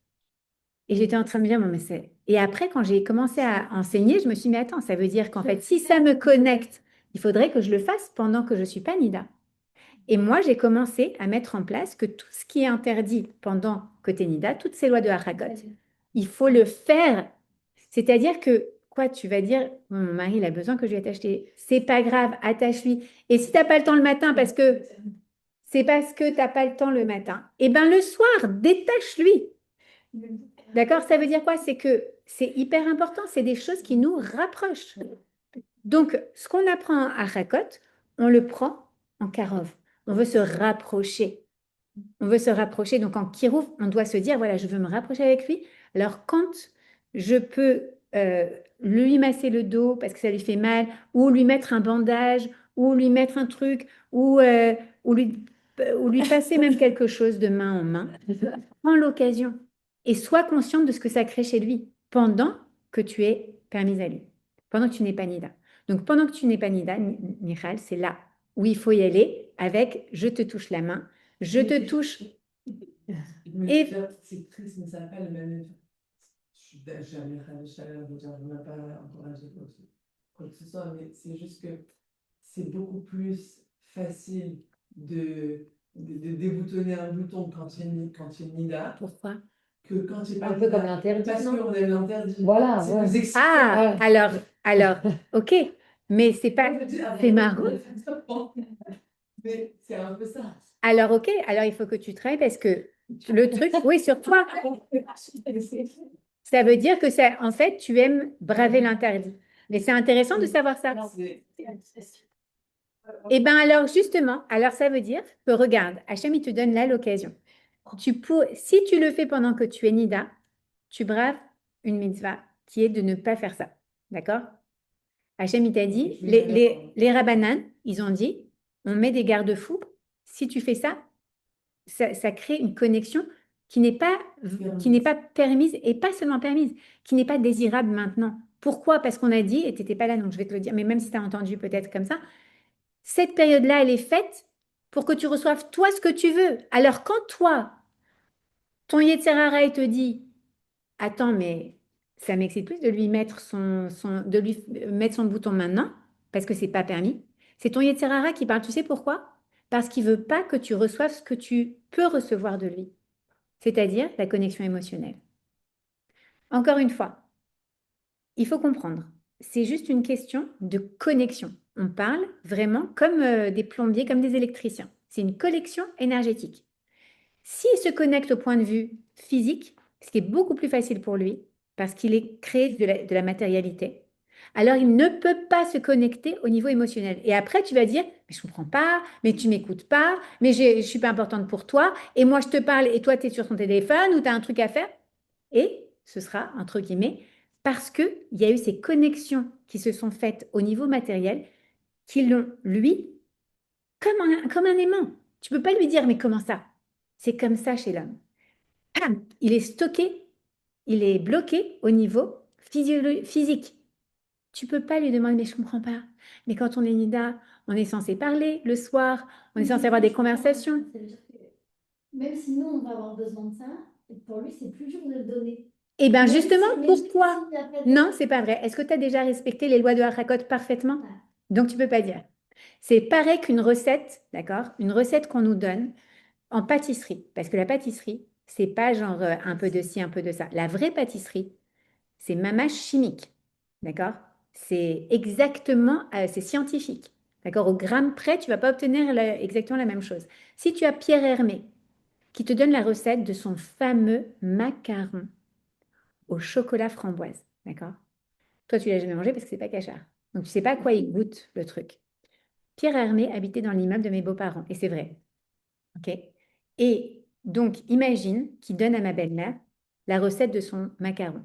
Et j'étais en train de me dire, bon, mais c'est... Et après, quand j'ai commencé à enseigner, je me suis dit, mais attends, ça veut dire qu'en fait, si ça me connecte, il faudrait que je le fasse pendant que je ne suis pas Nida. Et moi, j'ai commencé à mettre en place que tout ce qui est interdit pendant que tu es Nida, toutes ces lois de Haragot, il faut le faire. C'est-à-dire que, quoi, tu vas dire, mon mari, il a besoin que je lui attache les... C'est pas grave, attache-lui. Et si tu n'as pas le temps le matin, parce que c'est parce que tu n'as pas le temps le matin, eh bien le soir, détache-lui. D'accord? Ça veut dire quoi? C'est que c'est hyper important, c'est des choses qui nous rapprochent. Donc, ce qu'on apprend à Rakot, on le prend en Karov. On veut se rapprocher. On veut se rapprocher. Donc, en Kirouv, on doit se dire, voilà, je veux me rapprocher avec lui. Alors, quand je peux lui masser le dos parce que ça lui fait mal, ou lui mettre un bandage, ou lui mettre un truc, ou lui passer même quelque chose de main en main, prends l'occasion et sois consciente de ce que ça crée chez lui pendant que tu es permise à lui, pendant que tu n'es pas Nida. Donc, pendant que tu n'es pas Nida, Michal, c'est là où il faut y aller avec je te touche la main, je te touche. Et c'est triste, mais ça n'a pas le même effet. Je suis jamais réussi à le dire, je ne m'ai pas encouragé quoi que ce soit, mais c'est juste que c'est beaucoup plus facile de déboutonner un bouton quand il y a une Nida. Pourquoi? Que quand il y a Un peu comme l'interdit. parce qu'on aime l'interdit. Voilà, C'est ouais. plus excitant. Ah, alors, ok, mais c'est pas, c'est marrant. Mais c'est un peu ça. Alors, ok, alors il faut que tu travailles parce que le truc, oui, sur toi, ça veut dire que ça, en fait, tu aimes braver l'interdit. Mais c'est intéressant de savoir ça. Eh bien, alors, justement, alors ça veut dire que regarde, Hachem, il te donne là l'occasion. Si tu le fais pendant que tu es Nida, tu braves une mitzvah qui est de ne pas faire ça. D'accord? Hachem, il t'a dit, les Rabbanan, ils ont dit, on met des garde-fous. Si tu fais ça, ça crée une connexion qui n'est pas permise, et pas seulement permise, qui n'est pas désirable maintenant. Pourquoi? Parce qu'on a dit, et tu n'étais pas là, donc je vais te le dire, mais même si tu as entendu peut-être comme ça, cette période-là, elle est faite pour que tu reçoives toi ce que tu veux. Alors quand toi, ton Yetzer Hara, il te dit, attends, mais ça m'excite plus de lui mettre de lui mettre son bouton maintenant, parce que c'est pas permis. C'est ton Yetzer Hara qui parle. Tu sais pourquoi? Parce qu'il veut pas que tu reçoives ce que tu peux recevoir de lui, c'est-à-dire la connexion émotionnelle. Encore une fois, il faut comprendre, c'est juste une question de connexion. On parle vraiment comme des plombiers, comme des électriciens. C'est une connexion énergétique. S'il se connecte au point de vue physique, ce qui est beaucoup plus facile pour lui, parce qu'il est créé de la matérialité, alors il ne peut pas se connecter au niveau émotionnel. Et après, tu vas dire, mais je ne comprends pas, mais tu m'écoutes pas, mais je ne suis pas importante pour toi, et moi je te parle, et toi tu es sur ton téléphone, ou tu as un truc à faire. Et ce sera, entre guillemets, parce qu'il y a eu ces connexions qui se sont faites au niveau matériel, qui l'ont, lui, comme un aimant. Tu ne peux pas lui dire, mais comment ça? C'est comme ça chez l'homme. Pam, il est stocké, il est bloqué au niveau physique. Tu peux pas lui demander, mais je comprends pas. Mais quand on est Nida, on est censé parler le soir, on est censé avoir des conversations. Même si nous, on va avoir besoin de ça, pour lui, c'est plus dur de le donner. Eh bien, Même justement, si- même pourquoi? s'il n'y a pas de- Non, c'est pas vrai. Est-ce que tu as déjà respecté les lois de Harakot parfaitement? Donc, tu peux pas dire. C'est pareil qu'une recette, d'accord? Une recette qu'on nous donne en pâtisserie. Parce que la pâtisserie, c'est pas genre un peu de ci, un peu de ça. La vraie pâtisserie, c'est mamache chimique. D'accord? C'est exactement, c'est scientifique. D'accord? Au gramme près, tu vas pas obtenir exactement la même chose. Si tu as Pierre Hermé qui te donne la recette de son fameux macaron au chocolat framboise. D'accord? Toi, tu l'as jamais mangé parce que c'est pas cachère. Donc, tu sais pas à quoi il goûte le truc. Pierre Hermé habitait dans l'immeuble de mes beaux-parents. Et c'est vrai. OK? Et donc, imagine qu'il donne à ma belle-mère la recette de son macaron.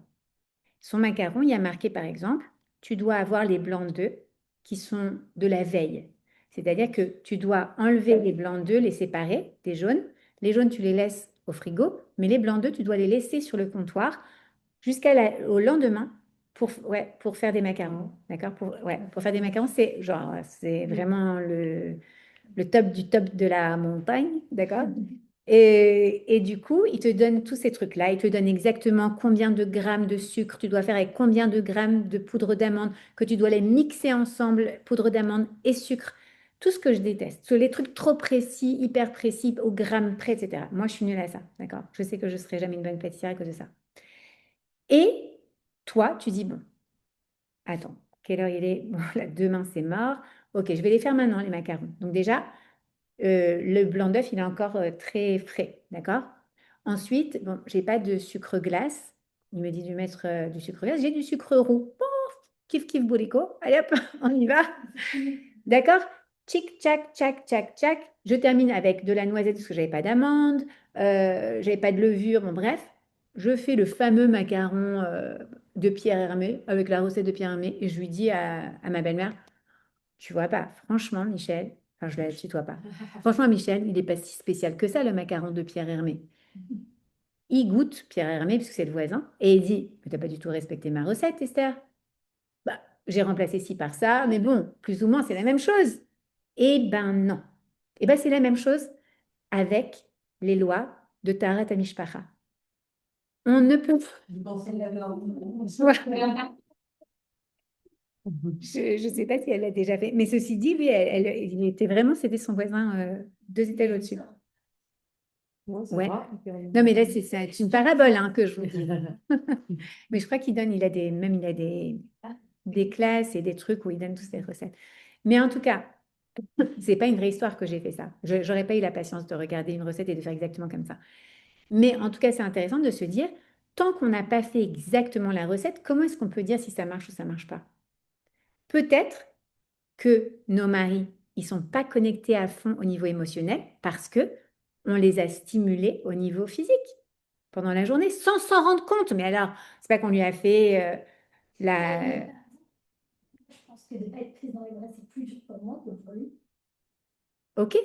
Son macaron, il y a marqué par exemple, tu dois avoir les blancs d'œufs qui sont de la veille. C'est-à-dire que tu dois enlever les blancs d'œufs, les séparer des jaunes. Les jaunes, tu les laisses au frigo, mais les blancs d'œufs, tu dois les laisser sur le comptoir jusqu'au lendemain pour faire des macarons. D'accord? Pour faire des macarons, c'est vraiment le top du top de la montagne. D'accord? Et du coup, il te donne tous ces trucs-là. Il te donne exactement combien de grammes de sucre tu dois faire avec combien de grammes de poudre d'amande, que tu dois les mixer ensemble, poudre d'amande et sucre. Tout ce que je déteste. Les trucs trop précis, hyper précis, au gramme près, etc. Moi, je suis nulle à ça. D'accord? Je sais que je ne serai jamais une bonne pâtissière à cause de ça. Et toi, tu dis, bon, attends, quelle heure il est? Bon, là, demain, c'est mort. Ok, je vais les faire maintenant, les macarons. Donc déjà, le blanc d'œuf, il est encore très frais, d'accord? Ensuite, bon, j'ai pas de sucre glace. Il me dit de mettre du sucre glace. J'ai du sucre roux. Bon, kiff kiff bourrico. Allez hop, on y va. D'accord? Tchic, tchac, tchac, tchac, tchac. Je termine avec de la noisette parce que j'avais pas d'amande, j'avais pas de levure, bon bref. Je fais le fameux macaron de Pierre Hermé avec la recette de Pierre Hermé et je lui dis à ma belle-mère, tu vois pas, franchement, Michel, enfin, je la tutoie pas. Franchement, Michel, il n'est pas si spécial que ça, le macaron de Pierre Hermé. Il goûte Pierre Hermé, puisque c'est le voisin, et il dit, mais t'as pas du tout respecté ma recette, Esther. Bah, j'ai remplacé ci par ça, mais bon, plus ou moins, c'est la même chose. Eh ben non. Eh ben c'est la même chose avec les lois de Taharat Hamishpacha. On ne peut Je ne sais pas si elle l'a déjà fait. Mais ceci dit, oui, il était vraiment, c'était son voisin 2 étages au-dessus. Ouais. Non, mais là, c'est une parabole hein, que je vous dis. Mais je crois qu'il donne, même il a des classes et des trucs où il donne toutes ces recettes. Mais en tout cas, c'est pas une vraie histoire que j'ai fait ça. Je n'aurais pas eu la patience de regarder une recette et de faire exactement comme ça. Mais en tout cas, c'est intéressant de se dire, tant qu'on n'a pas fait exactement la recette, comment est-ce qu'on peut dire si ça marche ou ça marche pas? Peut-être que nos maris, ils sont pas connectés à fond au niveau émotionnel parce que on les a stimulés au niveau physique pendant la journée sans s'en rendre compte. Mais alors, c'est pas qu'on lui a fait la... Je pense que de ne pas être prise dans les bras, c'est plus dur pour moi que pour lui. Ok,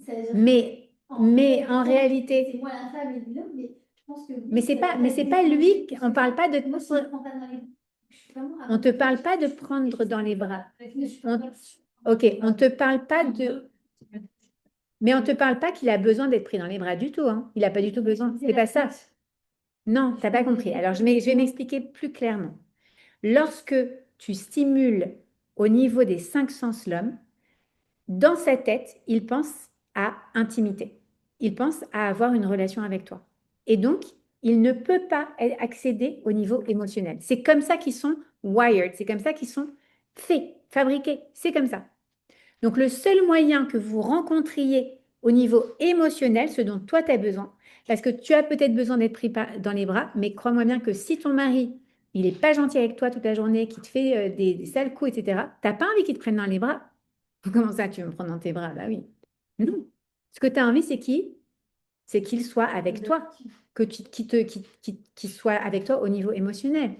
Ça veut dire mais en réalité, c'est moi la femme et lui l'homme, mais je pense que lui, mais c'est pas lui. On parle pas de. Moi, je ne prends pas dans les bras. Je suis vraiment On te parle pas de prendre dans les bras. Ok, on te parle pas de. Mais on te parle pas qu'il a besoin d'être pris dans les bras du tout. Hein. Il n'a pas du tout besoin. C'est pas ça. Non, tu n'as pas compris. Alors, je vais m'expliquer plus clairement. Lorsque tu stimules au niveau des 5 sens l'homme, dans sa tête, il pense à intimité. Il pense à avoir une relation avec toi. Et donc, il ne peut pas accéder au niveau émotionnel. C'est comme ça qu'ils sont wired, c'est comme ça qu'ils sont faits, fabriqués. C'est comme ça. Donc, le seul moyen que vous rencontriez au niveau émotionnel, ce dont toi, tu as besoin, parce que tu as peut-être besoin d'être pris dans les bras, mais crois-moi bien que si ton mari, il n'est pas gentil avec toi toute la journée, qui te fait des sales coups, etc., tu n'as pas envie qu'il te prenne dans les bras. Comment ça, tu veux me prendre dans tes bras? Bah oui. Non. Ce que tu as envie, c'est qui? C'est qu'il soit avec toi, qu'il soit avec toi au niveau émotionnel.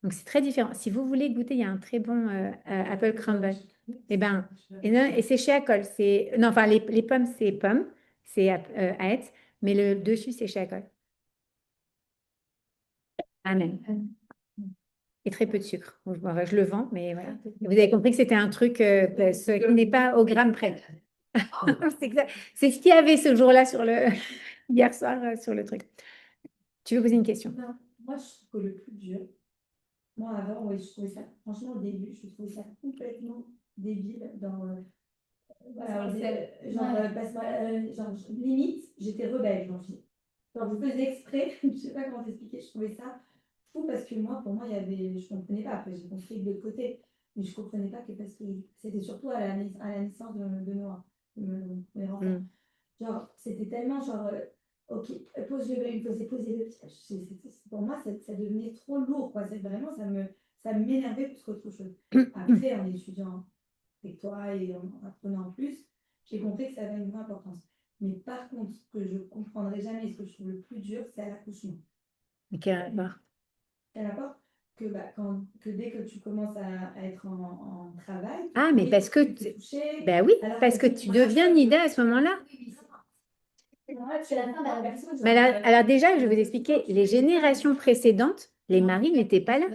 Donc, c'est très différent. Si vous voulez goûter, il y a un très bon Apple Crumble. Et c'est chez Acol. Non, enfin, les pommes, c'est pommes. C'est Aetz. Mais le dessus, c'est chez Acol. Amen. Et très peu de sucre. Bon, je le vends, mais voilà. Vous avez compris que c'était un truc qui n'est pas au gramme près. C'est ce qu'il y avait ce jour-là hier soir sur le truc. Tu veux poser une question? Non, moi, je trouve que le plus dur, moi avant, ouais, je trouvais ça, franchement, au début, je trouvais ça complètement débile dans, voilà, genre, limite, j'étais rebelle, je m'en fichais. Genre, je faisais exprès, je sais pas comment t'expliquer, je trouvais ça fou parce que moi, pour moi, je comprenais pas, après, j'ai compris de l'autre côté, mais je comprenais pas que parce que c'était surtout à la naissance de Noah, de mes enfants. Genre, c'était tellement genre, ok, pose-le, posez-le. Pour moi, ça devenait trop lourd, quoi. C'est vraiment, ça m'énervait plus qu'autre chose. Après, en étudiant avec toi et en apprenant en plus, j'ai compris que ça avait une vraie importance. Mais par contre, ce que je ne comprendrai jamais, ce que je trouve le plus dur, c'est à l'accouchement. Mais quel rapport? Quel rapport? que dès que tu commences à être en travail, Ah, mais et parce que, tu peux toucher, ben oui, alors parce que tu deviens Nida à ce moment-là. C'est la femme, elle a besoin de- Mais alors déjà, je vais vous expliquer, les générations précédentes, les maris n'étaient pas là,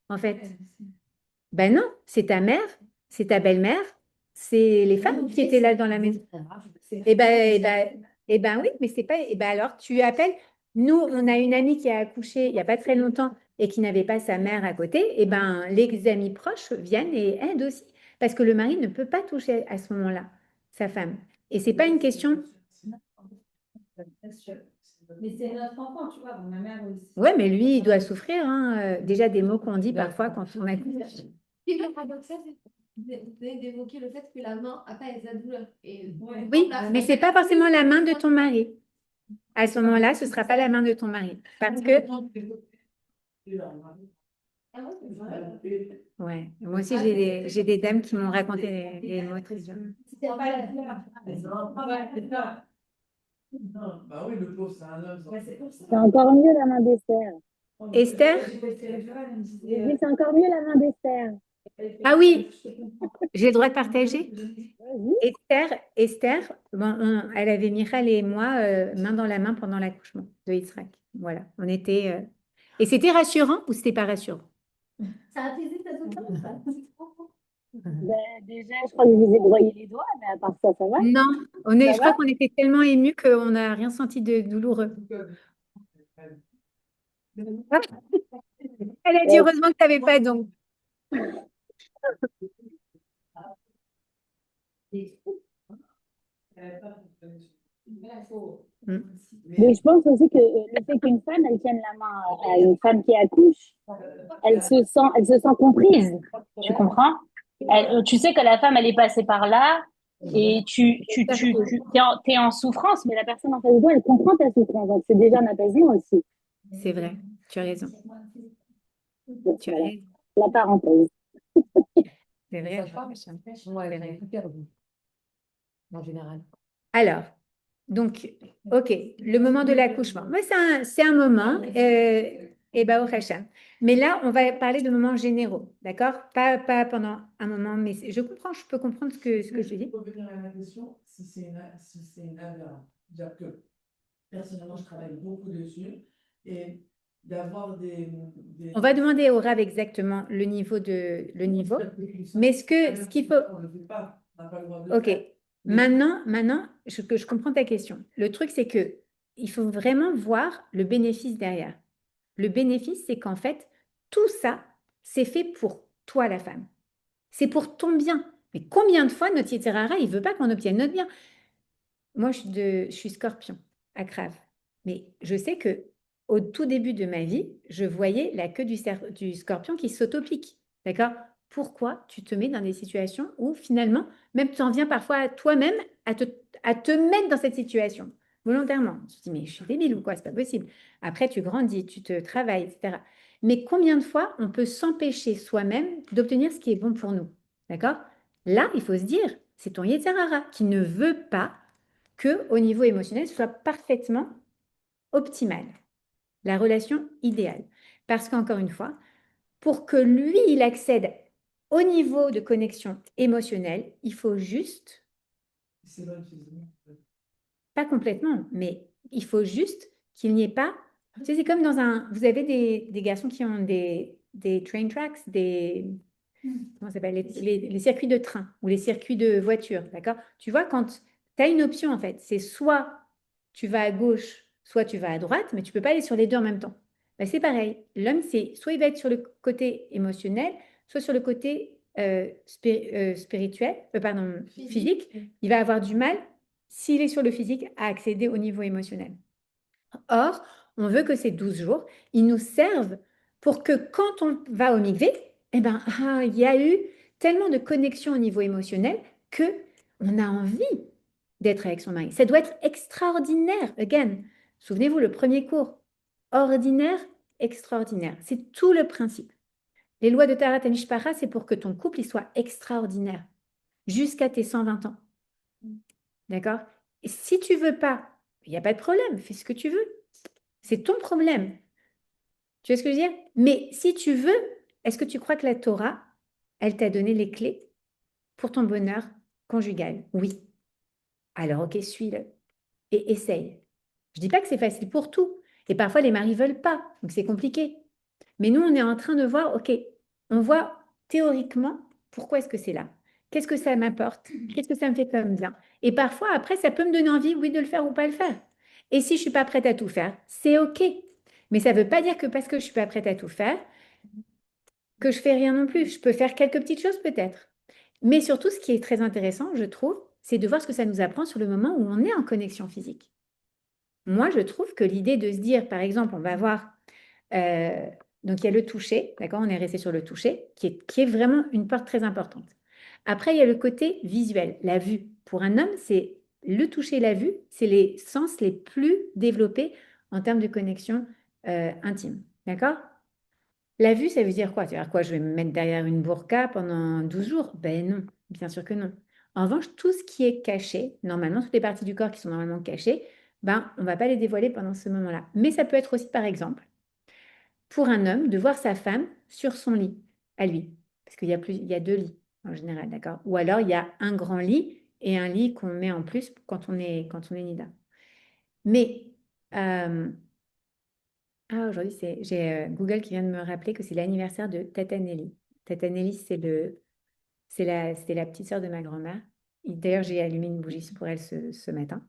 en fait. Ben non, c'est ta mère, c'est ta belle-mère, c'est les femmes qui étaient là dans la maison. Eh ben oui, mais c'est pas. Eh ben alors, tu appelles. Nous, on a une amie qui a accouché il n'y a pas très longtemps et qui n'avait pas sa mère à côté. Eh ben, les amis proches viennent et aident aussi. Parce que le mari ne peut pas toucher à ce moment-là sa femme. Et c'est pas une question. Mais c'est notre enfant, tu vois. Bon, ma mère aussi. Ouais, mais lui, il doit souffrir. Hein. Déjà, des mots qu'on dit parfois quand on accouche. Et le paradoxal, c'est que vous venez d'évoquer le fait que la main apaise la douleur. Et Oui, mais c'est pas forcément la main de ton mari. À ce moment-là, ce ne sera pas la main de ton mari. Parce que, ouais, moi aussi, j'ai des dames qui m'ont raconté les mots très durs. c'était pas la douleur. Non, bah oui, le pauvre, c'est un homme. C'est encore mieux la main d'Esther. Esther? J'ai dit, c'est encore mieux la main d'Esther. Ah oui, j'ai le droit de partager. Vas-y. Esther, bon, elle avait Michal et moi main dans la main pendant l'accouchement de Yitzhak. Voilà, on était. Et c'était rassurant ou c'était pas rassurant? Ça a apaisé ta douleur ou pas? Ben, déjà, je crois que je vous ai broyé les doigts, mais à part ça, ça va. Non, Ça je va? crois qu'on était tellement émus qu'on n'a rien senti de douloureux. Elle a dit Ouais. heureusement que tu n'avais pas donc. Mm. Mais je pense aussi que le fait qu'une femme, elle tienne la main à une femme qui accouche, elle se sent comprise. Tu comprends? Tu sais que la femme, elle est passée par là et t'es en souffrance, mais la personne en face de toi, elle comprend ta souffrance. Donc, c'est déjà un apaisement aussi. C'est vrai, tu as raison. Donc, Tu as voilà, raison. la parenthèse. C'est vrai. Ouais, elle est perdue, en général. Alors, donc, ok, le moment de l'accouchement. Ouais, c'est un moment, et bah, au Hacham. Mais là, on va parler de moments généraux, d'accord? Pas pendant un moment, mais je comprends, je peux comprendre ce que je dis. Pour revenir à la question, si c'est une aberration. C'est-à-dire que personnellement, je travaille beaucoup dessus et d'avoir des... On va demander au Rav exactement le niveau. Mais ce qu'il faut. On ne le fait pas, on n'a pas le droit de le Ok, faire. maintenant, je comprends ta question. Le truc, c'est que il faut vraiment voir le bénéfice derrière. Le bénéfice, c'est qu'en fait, tout ça, c'est fait pour toi, la femme. C'est pour ton bien. Mais combien de fois notre Yetzirara, il veut pas qu'on obtienne notre bien? Moi, je suis scorpion, à Crave. Mais je sais que au tout début de ma vie, je voyais la queue du scorpion qui s'autopique. D'accord? Pourquoi tu te mets dans des situations où finalement, même tu en viens parfois à toi-même à te mettre dans cette situation, volontairement. Tu te dis, mais je suis débile ou quoi? C'est pas possible. Après, tu grandis, tu te travailles, etc. Mais combien de fois on peut s'empêcher soi-même d'obtenir ce qui est bon pour nous? D'accord? Là, il faut se dire, c'est ton Yetzirara qui ne veut pas que au niveau émotionnel, ce soit parfaitement optimal, la relation idéale. Parce qu'encore une fois, pour que lui, il accède au niveau de connexion émotionnelle, il faut juste, C'est vrai, physiquement. pas complètement, mais il faut juste qu'il n'y ait pas, tu sais, c'est comme dans un, vous avez des garçons qui ont des train tracks, comment ça s'appelle, les circuits de train ou les circuits de voiture, d'accord? Tu vois, quand tu as une option, en fait, c'est soit tu vas à gauche, soit tu vas à droite, mais tu ne peux pas aller sur les deux en même temps. Ben, c'est pareil. L'homme, c'est soit il va être sur le côté émotionnel, soit sur le côté spirituel, pardon, physique. Il va avoir du mal, s'il est sur le physique, à accéder au niveau émotionnel. Or, on veut que ces 12 jours, ils nous servent pour que quand on va au mikvé, eh ben, il y a eu tellement de connexion au niveau émotionnel que on a envie d'être avec son mari. Ça doit être extraordinaire. Again, souvenez-vous, le premier cours, ordinaire, extraordinaire. C'est tout le principe. Les lois de Tarat Mishpara, c'est pour que ton couple il soit extraordinaire jusqu'à tes 120 ans. D'accord? Et si tu veux pas, il n'y a pas de problème, fais ce que tu veux. C'est ton problème. Tu vois ce que je veux dire? Mais si tu veux, est-ce que tu crois que la Torah, elle t'a donné les clés pour ton bonheur conjugal? Oui. Alors, ok, suis-le et essaye. Je ne dis pas que c'est facile pour tout. Et parfois, les maris ne veulent pas, donc c'est compliqué. Mais nous, on est en train de voir, ok, on voit théoriquement pourquoi est-ce que c'est là. Qu'est-ce que ça m'apporte? Qu'est-ce que ça me fait comme bien? Et parfois, après, ça peut me donner envie, oui, de le faire ou pas le faire. Et si je ne suis pas prête à tout faire, c'est ok. Mais ça ne veut pas dire que parce que je ne suis pas prête à tout faire, que je fais rien non plus. Je peux faire quelques petites choses peut-être. Mais surtout, ce qui est très intéressant, je trouve, c'est de voir ce que ça nous apprend sur le moment où on est en connexion physique. Moi, je trouve que l'idée de se dire, par exemple, on va voir, donc il y a le toucher, d'accord, on est resté sur le toucher, qui est vraiment une porte très importante. Après, il y a le côté visuel, la vue. Pour un homme, c'est le toucher et la vue, c'est les sens les plus développés en termes de connexion intime, d'accord? La vue, ça veut dire quoi? Ça veut dire quoi? Je vais me mettre derrière une burqa pendant 12 jours? Ben non, bien sûr que non. En revanche, tout ce qui est caché, normalement, toutes les parties du corps qui sont normalement cachées, ben, on ne va pas les dévoiler pendant ce moment-là. Mais ça peut être aussi, par exemple, pour un homme, de voir sa femme sur son lit, à lui. Parce qu'il y a il y a 2 lits, en général, d'accord? Ou alors, il y a un grand lit et un lit qu'on met en plus quand on est nida. Mais, aujourd'hui, j'ai Google qui vient de me rappeler que c'est l'anniversaire de Tata Nelly. Tata Nelly, c'était la petite sœur de ma grand-mère. D'ailleurs, j'ai allumé une bougie pour elle ce matin.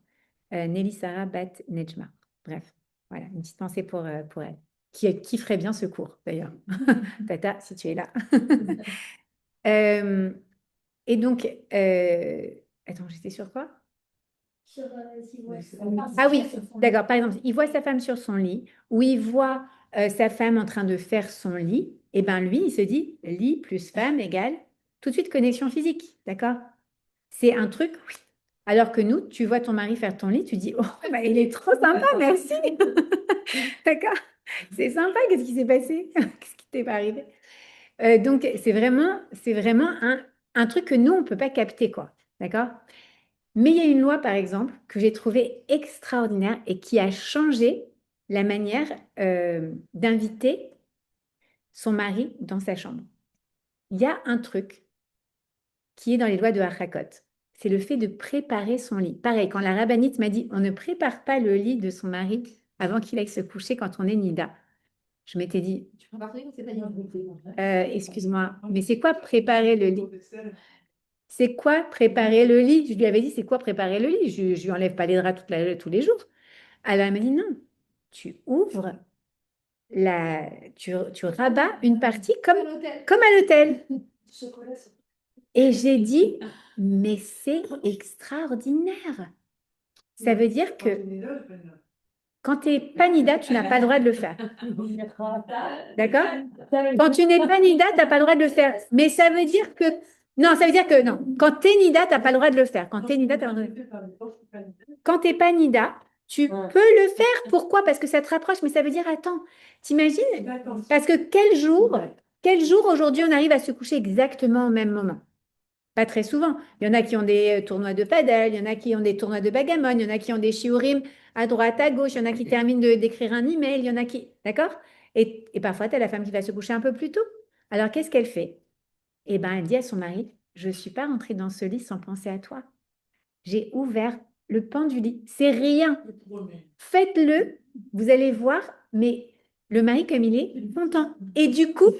Nelly Sarah Bat Nejma. Bref, voilà, une petite pensée pour elle, qui ferait bien ce cours, d'ailleurs. Tata, si tu es là. Et donc, attends, j'étais sur quoi? Ah oui, d'accord. Par exemple, il voit sa femme sur son lit, ou il voit sa femme en train de faire son lit, et bien lui, il se dit lit plus femme égale tout de suite connexion physique, d'accord? C'est un truc, oui. Alors que nous, tu vois ton mari faire ton lit, tu dis, oh, bah, il est trop sympa, merci. D'accord? C'est sympa, qu'est-ce qui s'est passé? Qu'est-ce qui t'est pas arrivé? Donc, c'est vraiment un truc que nous, on ne peut pas capter, quoi. D'accord? Mais il y a une loi, par exemple, que j'ai trouvée extraordinaire et qui a changé la manière d'inviter son mari dans sa chambre. Il y a un truc qui est dans les lois de Harakot. C'est le fait de préparer son lit. Pareil, quand la rabbinite m'a dit on ne prépare pas le lit de son mari avant qu'il aille se coucher quand on est nida. Je m'étais dit, excuse-moi, mais c'est quoi préparer le lit? C'est quoi préparer le lit? Je lui avais dit, c'est quoi préparer le lit? Je ne lui enlève pas les draps tous les jours. Alors, elle m'a dit, non, tu ouvres, tu rabats une partie comme à l'hôtel. Et j'ai dit, mais c'est extraordinaire. Ça veut dire que quand tu es pas nida, tu n'as pas le droit de le faire. D'accord? Quand tu n'es pas nida, tu n'as pas le droit de le faire. Mais ça veut dire que... Non, ça veut dire que non. Quand tu es nida, tu n'as pas le droit de le faire. Quand tu es nida, tu n'as pas le droit de le faire. Quand tu n'es pas nida, tu peux le faire. Pourquoi? Parce que ça te rapproche. Mais ça veut dire, attends, t'imagines? Parce que quel jour aujourd'hui on arrive à se coucher exactement au même moment? Pas très souvent. Il y en a qui ont des tournois de paddle, il y en a qui ont des tournois de bagamon, il y en a qui ont des shiurim à droite, à gauche, il y en a qui terminent d'écrire un email, il y en a qui... D'accord? Et parfois, tu as la femme qui va se coucher un peu plus tôt. Alors, qu'est-ce qu'elle fait? Eh bien, elle dit à son mari, je ne suis pas rentrée dans ce lit sans penser à toi. J'ai ouvert le pan du lit. C'est rien. Faites-le, vous allez voir, mais le mari, comme il est, content. Et du coup,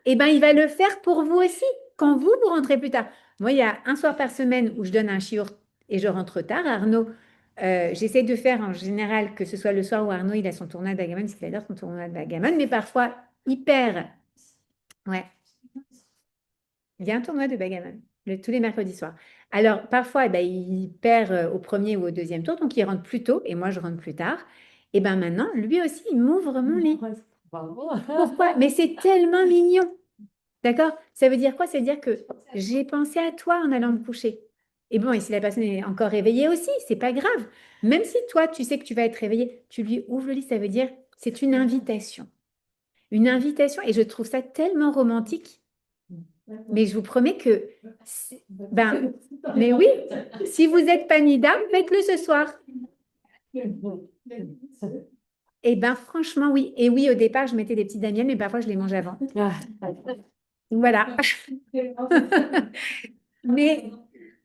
eh ben, il va le faire pour vous aussi, quand vous rentrez plus tard. Moi, il y a un soir par semaine où je donne un shiur et je rentre tard. Arnaud, j'essaie de faire en général que ce soit le soir où Arnaud, il a son tournoi de bagamon, parce qu'il adore son tournoi de bagamon, mais parfois, il perd. Ouais. Il y a un tournoi de bagamon, tous les mercredis soirs. Alors, parfois, eh ben, il perd au premier ou au deuxième tour, donc il rentre plus tôt et moi, je rentre plus tard. Et bien maintenant, lui aussi, il m'ouvre mon lit. Pourquoi? Mais c'est tellement mignon. D'accord? Ça veut dire quoi? Ça veut dire que j'ai pensé à toi en allant me coucher. Et bon, et si la personne est encore réveillée aussi, c'est pas grave. Même si toi, tu sais que tu vas être réveillée, tu lui ouvres le lit, ça veut dire c'est une invitation. Une invitation, et je trouve ça tellement romantique. Mais je vous promets que, ben, mais oui, si vous êtes pas nida, faites-le ce soir. Eh bien, franchement, oui. Et oui, au départ, je mettais des petites damiels, mais parfois, je les mange avant. Voilà. Mais,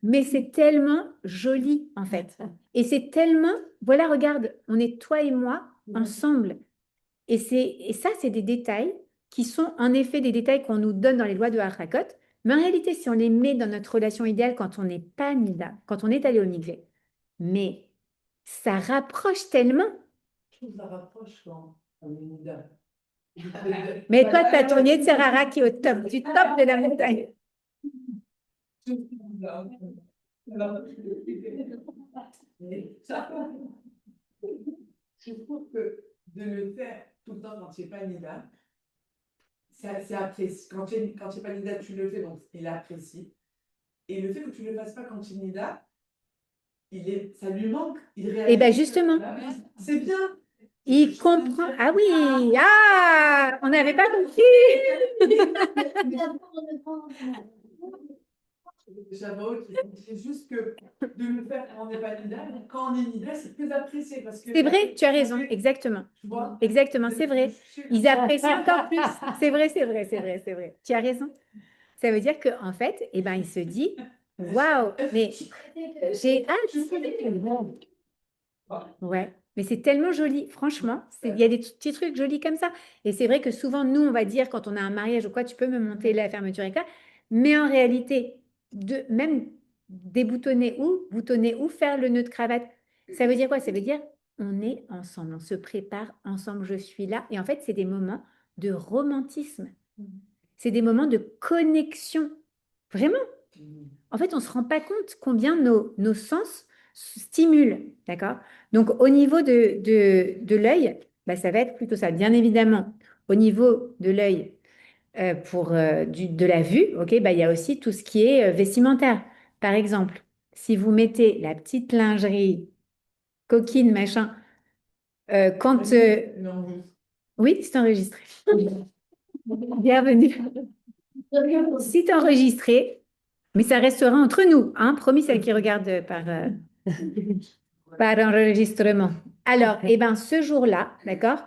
mais c'est tellement joli, en fait. Et c'est tellement, voilà, regarde, on est toi et moi ensemble. Et ça, c'est des détails qui sont en effet des détails qu'on nous donne dans les lois de Harakot. Mais en réalité, si on les met dans notre relation idéale quand on n'est pas Nida, quand on est allé au Nigvé, mais ça rapproche tellement. Je trouve que ça rapproche quand on est Nida. Mais toi, tu as ton Yetzirara qui est au top, du top de la montagne. Alors, mais ça, je trouve que de le faire tout le temps quand tu n'es pas Nida, c'est apprécié. Quand tu n'es pas Nida, tu le fais, donc il apprécie. Et le fait que tu ne le fasses pas quand tu es Nida, ça lui manque. Il réalise. Eh bien, justement. C'est bien. Il comprend. Ah oui, ah, on n'avait pas compris. C'est juste que de le faire quand on n'est pas Nida, quand on est Nida, c'est plus apprécié. C'est vrai, tu as raison, exactement. Tu vois? Exactement, c'est vrai. Ils apprécient encore plus. C'est vrai, c'est vrai, c'est vrai, c'est vrai. Tu as raison. Ça veut dire qu'en fait, eh ben, il se dit, waouh, mais j'ai hâte. Ouais, mais c'est tellement joli, franchement. Il y a des petits trucs jolis comme ça. Et c'est vrai que souvent, nous, on va dire, quand on a un mariage ou quoi, tu peux me monter la fermeture éclair. Mais en réalité, même déboutonner ou boutonner ou faire le nœud de cravate, ça veut dire quoi? Ça veut dire on est ensemble, on se prépare ensemble, je suis là. Et en fait, c'est des moments de romantisme. C'est des moments de connexion. Vraiment. En fait, on ne se rend pas compte combien nos sens stimulent. D'accord? Donc, au niveau de l'œil, bah, ça va être plutôt ça. Bien évidemment, au niveau de l'œil, pour de la vue, ok, bah, il y a aussi tout ce qui est vestimentaire. Par exemple, si vous mettez la petite lingerie, coquine, machin, quand... Oui, c'est enregistré. Bienvenue. C'est enregistré, mais ça restera entre nous, hein, promis, celle qui regarde par enregistrement. Alors, eh ben, ce jour-là, d'accord,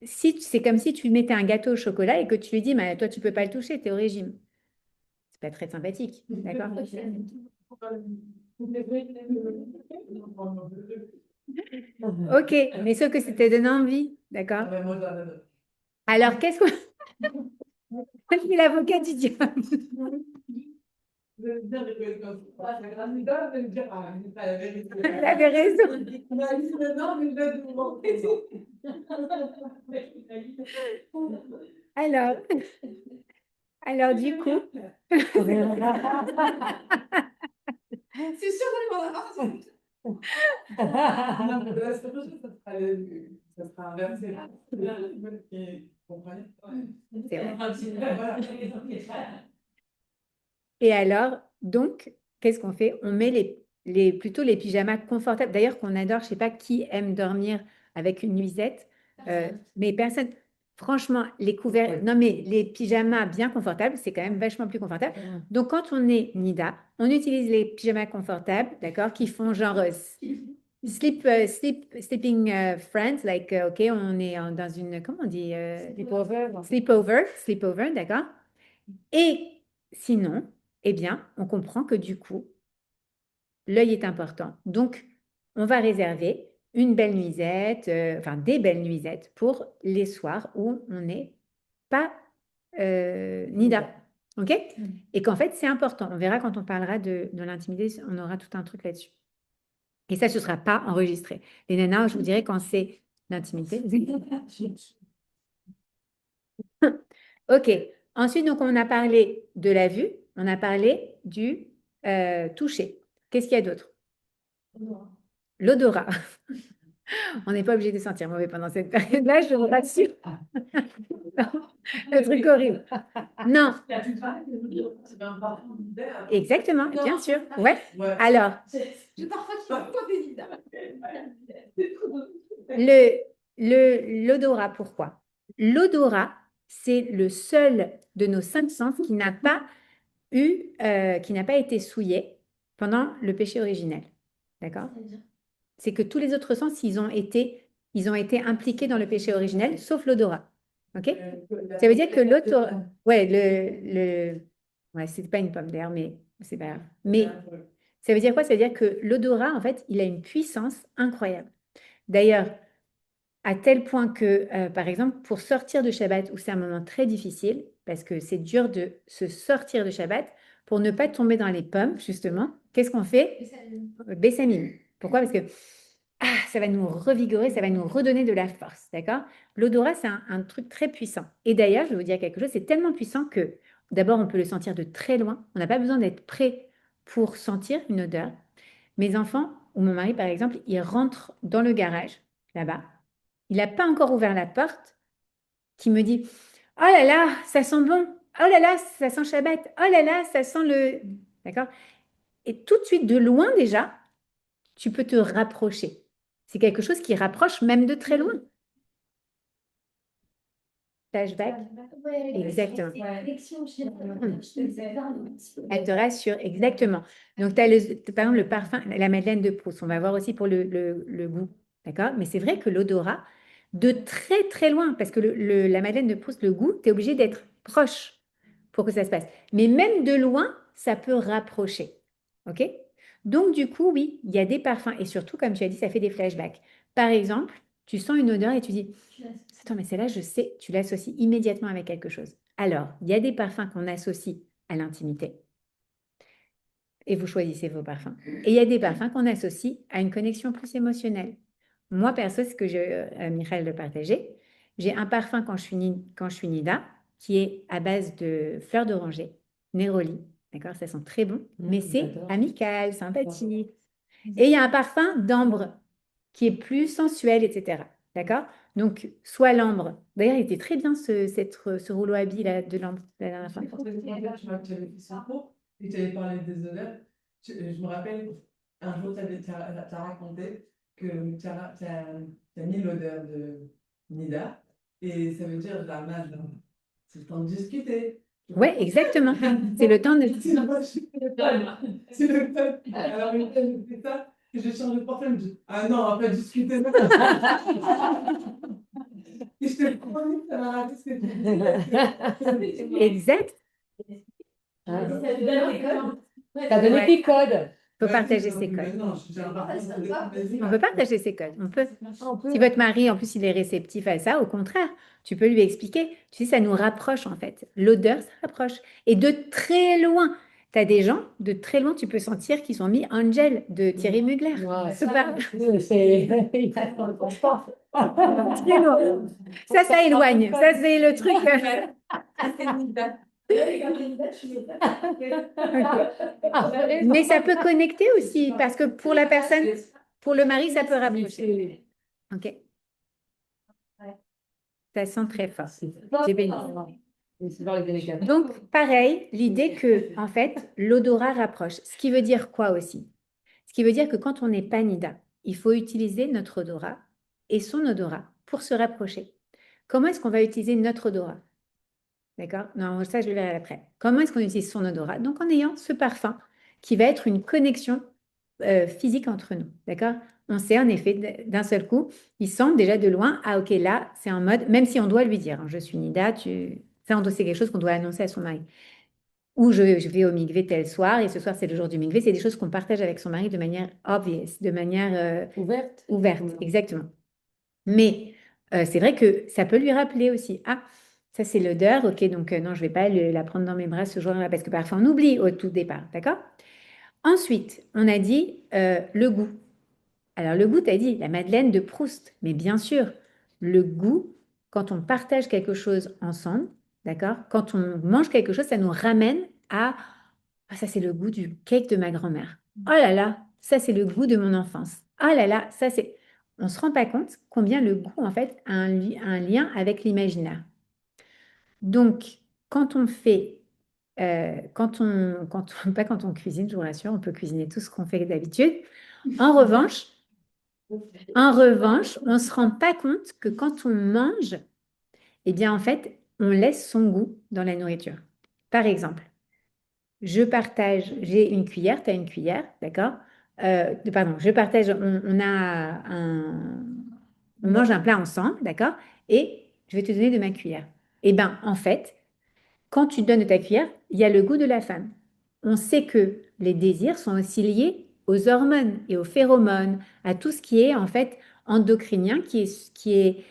c'est comme si tu mettais un gâteau au chocolat et que tu lui dis, mais toi, tu peux pas le toucher, tu es au régime. C'est pas très sympathique, d'accord? Ok, mais sauf que c'était donné envie, d'accord? Alors, qu'est-ce qu'on... C'est l'avocat du diable. Elle avait raison. Alors du coup, C'est sûr qu'on va avoir ça. Ça sera inversé. Vous comprenez? c'est vrai. Voilà. Et alors, donc, qu'est-ce qu'on fait? On met plutôt les pyjamas confortables. D'ailleurs, qu'on adore, je ne sais pas qui aime dormir avec une nuisette, mais personne. Franchement, les couverts, non mais les pyjamas bien confortables, c'est quand même vachement plus confortable. Donc, quand on est Nida, on utilise les pyjamas confortables, d'accord, qui font genre sleeping friends, like, ok, on est dans une, comment on dit? Sleepover, d'accord. Et sinon, eh bien, on comprend que du coup, l'œil est important. Donc, on va réserver une belle nuisette, enfin des belles nuisettes pour les soirs où on n'est pas Nida. OK? Et qu'en fait, c'est important. On verra quand on parlera de l'intimité, on aura tout un truc là-dessus. Et ça, ce ne sera pas enregistré. Les nanas, je vous dirais quand c'est l'intimité. OK. Ensuite, donc, on a parlé de la vue, on a parlé du toucher. Qu'est-ce qu'il y a d'autre? L'odorat. On n'est pas obligé de sentir mauvais pendant cette période-là, je vous rassure. Le truc horrible. Non. Exactement, bien sûr. Ouais. Alors, l'odorat, pourquoi? L'odorat, c'est le seul de nos cinq sens qui n'a pas été souillé pendant le péché originel. D'accord? C'est que tous les autres sens, ils ont été ils ont été impliqués dans le péché originel, sauf l'odorat. OK? Ça veut dire que l'odorat, ouais, ouais, c'est pas une pomme d'air, mais c'est pas grave. Mais ça veut dire quoi? Ça veut dire que l'odorat, en fait, il a une puissance incroyable. D'ailleurs, à tel point que, par exemple, pour sortir de Shabbat, où c'est un moment très difficile, parce que c'est dur de se sortir de Shabbat, pour ne pas tomber dans les pommes, justement, qu'est-ce qu'on fait? Bessamine. Pourquoi? Parce que ça va nous revigorer, ça va nous redonner de la force, d'accord? L'odorat, c'est un truc très puissant. Et d'ailleurs, je vais vous dire quelque chose, c'est tellement puissant que, d'abord, on peut le sentir de très loin. On n'a pas besoin d'être prêt pour sentir une odeur. Mes enfants, ou mon mari, par exemple, il rentre dans le garage, là-bas. Il n'a pas encore ouvert la porte, qui me dit, oh là là, ça sent bon. Oh là là, ça sent Shabbat. Oh là là, ça sent le... D'accord? Et tout de suite, de loin déjà, tu peux te rapprocher. C'est quelque chose qui rapproche même de très loin. Flashback. Exactement. Elle te rassure, exactement. Donc, tu as par exemple le parfum, la Madeleine de Proust. On va voir aussi pour le goût. D'accord? Mais c'est vrai que l'odorat, de très très loin, parce que la Madeleine de Proust, le goût, tu es obligé d'être proche pour que ça se passe. Mais même de loin, ça peut rapprocher. OK? Donc, du coup, oui, il y a des parfums. Et surtout, comme tu as dit, ça fait des flashbacks. Par exemple, tu sens une odeur et tu dis, attends, mais celle-là, je sais, tu l'associes immédiatement avec quelque chose. Alors, il y a des parfums qu'on associe à l'intimité. Et vous choisissez vos parfums. Et il y a des parfums qu'on associe à une connexion plus émotionnelle. Moi, perso, c'est ce que Michael le partageait. J'ai un parfum quand je suis Nida, qui est à base de fleurs d'oranger, Neroli. D'accord, ça sent très bon, mais c'est amical, sympathique. Et il y a un parfum d'ambre qui est plus sensuel, etc. D'accord? Donc, soit l'ambre. D'ailleurs, il était très bien ce rouleau habit là, de l'ambre la dernière fois. Et tu avais parlé des odeurs. Je me rappelle, un jour, tu as raconté que tu as mis l'odeur de Nida. Et ça veut dire la malle. C'est le temps de discuter. Oui, exactement. C'est le temps de... C'est le temps. Alors, une fois, j'ai fait ça. Et j'ai changé de portable. Je dis, ah non, on va pas discuter. Et je te promets que ça m'a rappelé ce que tu disais. Exact. T'as donné tes codes. On peut partager ses codes. Non, j'ai un parfum. On peut partager ses codes. On peut. Si votre mari, en plus, il est réceptif à ça, au contraire, tu peux lui expliquer. Tu sais, ça nous rapproche, en fait. L'odeur, ça rapproche. Et de très loin, tu as des gens, de très loin, tu peux sentir qu'ils ont mis Angel de Thierry Mugler. Ouais, Super. c'est... Ça éloigne. Ça, c'est le truc. Mais ça peut connecter aussi, parce que pour la personne, pour le mari, ça peut rapprocher. OK. Ça sent très fort. J'ai béni. Donc, pareil, l'idée que, en fait, l'odorat rapproche. Ce qui veut dire quoi aussi? Ce qui veut dire que quand on n'est pas Nida, il faut utiliser notre odorat et son odorat pour se rapprocher. Comment est-ce qu'on va utiliser notre odorat? D'accord? Non, ça, je le verrai après. Comment est-ce qu'on utilise son odorat? Donc, en ayant ce parfum qui va être une connexion physique entre nous. D'accord? On sait en effet, d'un seul coup, il sent déjà de loin, ah ok, là, c'est en mode, même si on doit lui dire, hein, je suis Nida, ça, c'est quelque chose qu'on doit annoncer à son mari. Ou je vais au mikvé tel soir, et ce soir, c'est le jour du mikvé. C'est des choses qu'on partage avec son mari de manière obvious, de manière ouverte, exactement. Mais c'est vrai que ça peut lui rappeler aussi, ah, ça c'est l'odeur, ok, donc non, je ne vais pas la prendre dans mes bras ce jour-là, parce que parfois on oublie au tout départ, d'accord? Ensuite, on a dit le goût. Alors le goût, tu as dit la Madeleine de Proust, mais bien sûr, le goût, quand on partage quelque chose ensemble, d'accord? Quand on mange quelque chose, ça nous ramène à, ah, ça c'est le goût du cake de ma grand-mère. Oh là là, ça c'est le goût de mon enfance. Oh là là, ça c'est... On ne se rend pas compte combien le goût, en fait, a un lien avec l'imaginaire. Donc, quand on fait, pas quand on cuisine, je vous rassure, on peut cuisiner tout ce qu'on fait d'habitude. En revanche, on ne se rend pas compte que quand on mange, eh bien, en fait, on laisse son goût dans la nourriture. Par exemple, je partage, j'ai une cuillère, tu as une cuillère, d'accord? Pardon, je partage, on a On mange un plat ensemble, d'accord? Et je vais te donner de ma cuillère. Eh bien, en fait, quand tu donnes de ta cuillère, il y a le goût de la femme. On sait que les désirs sont aussi liés aux hormones et aux phéromones, à tout ce qui est en fait endocrinien, qui est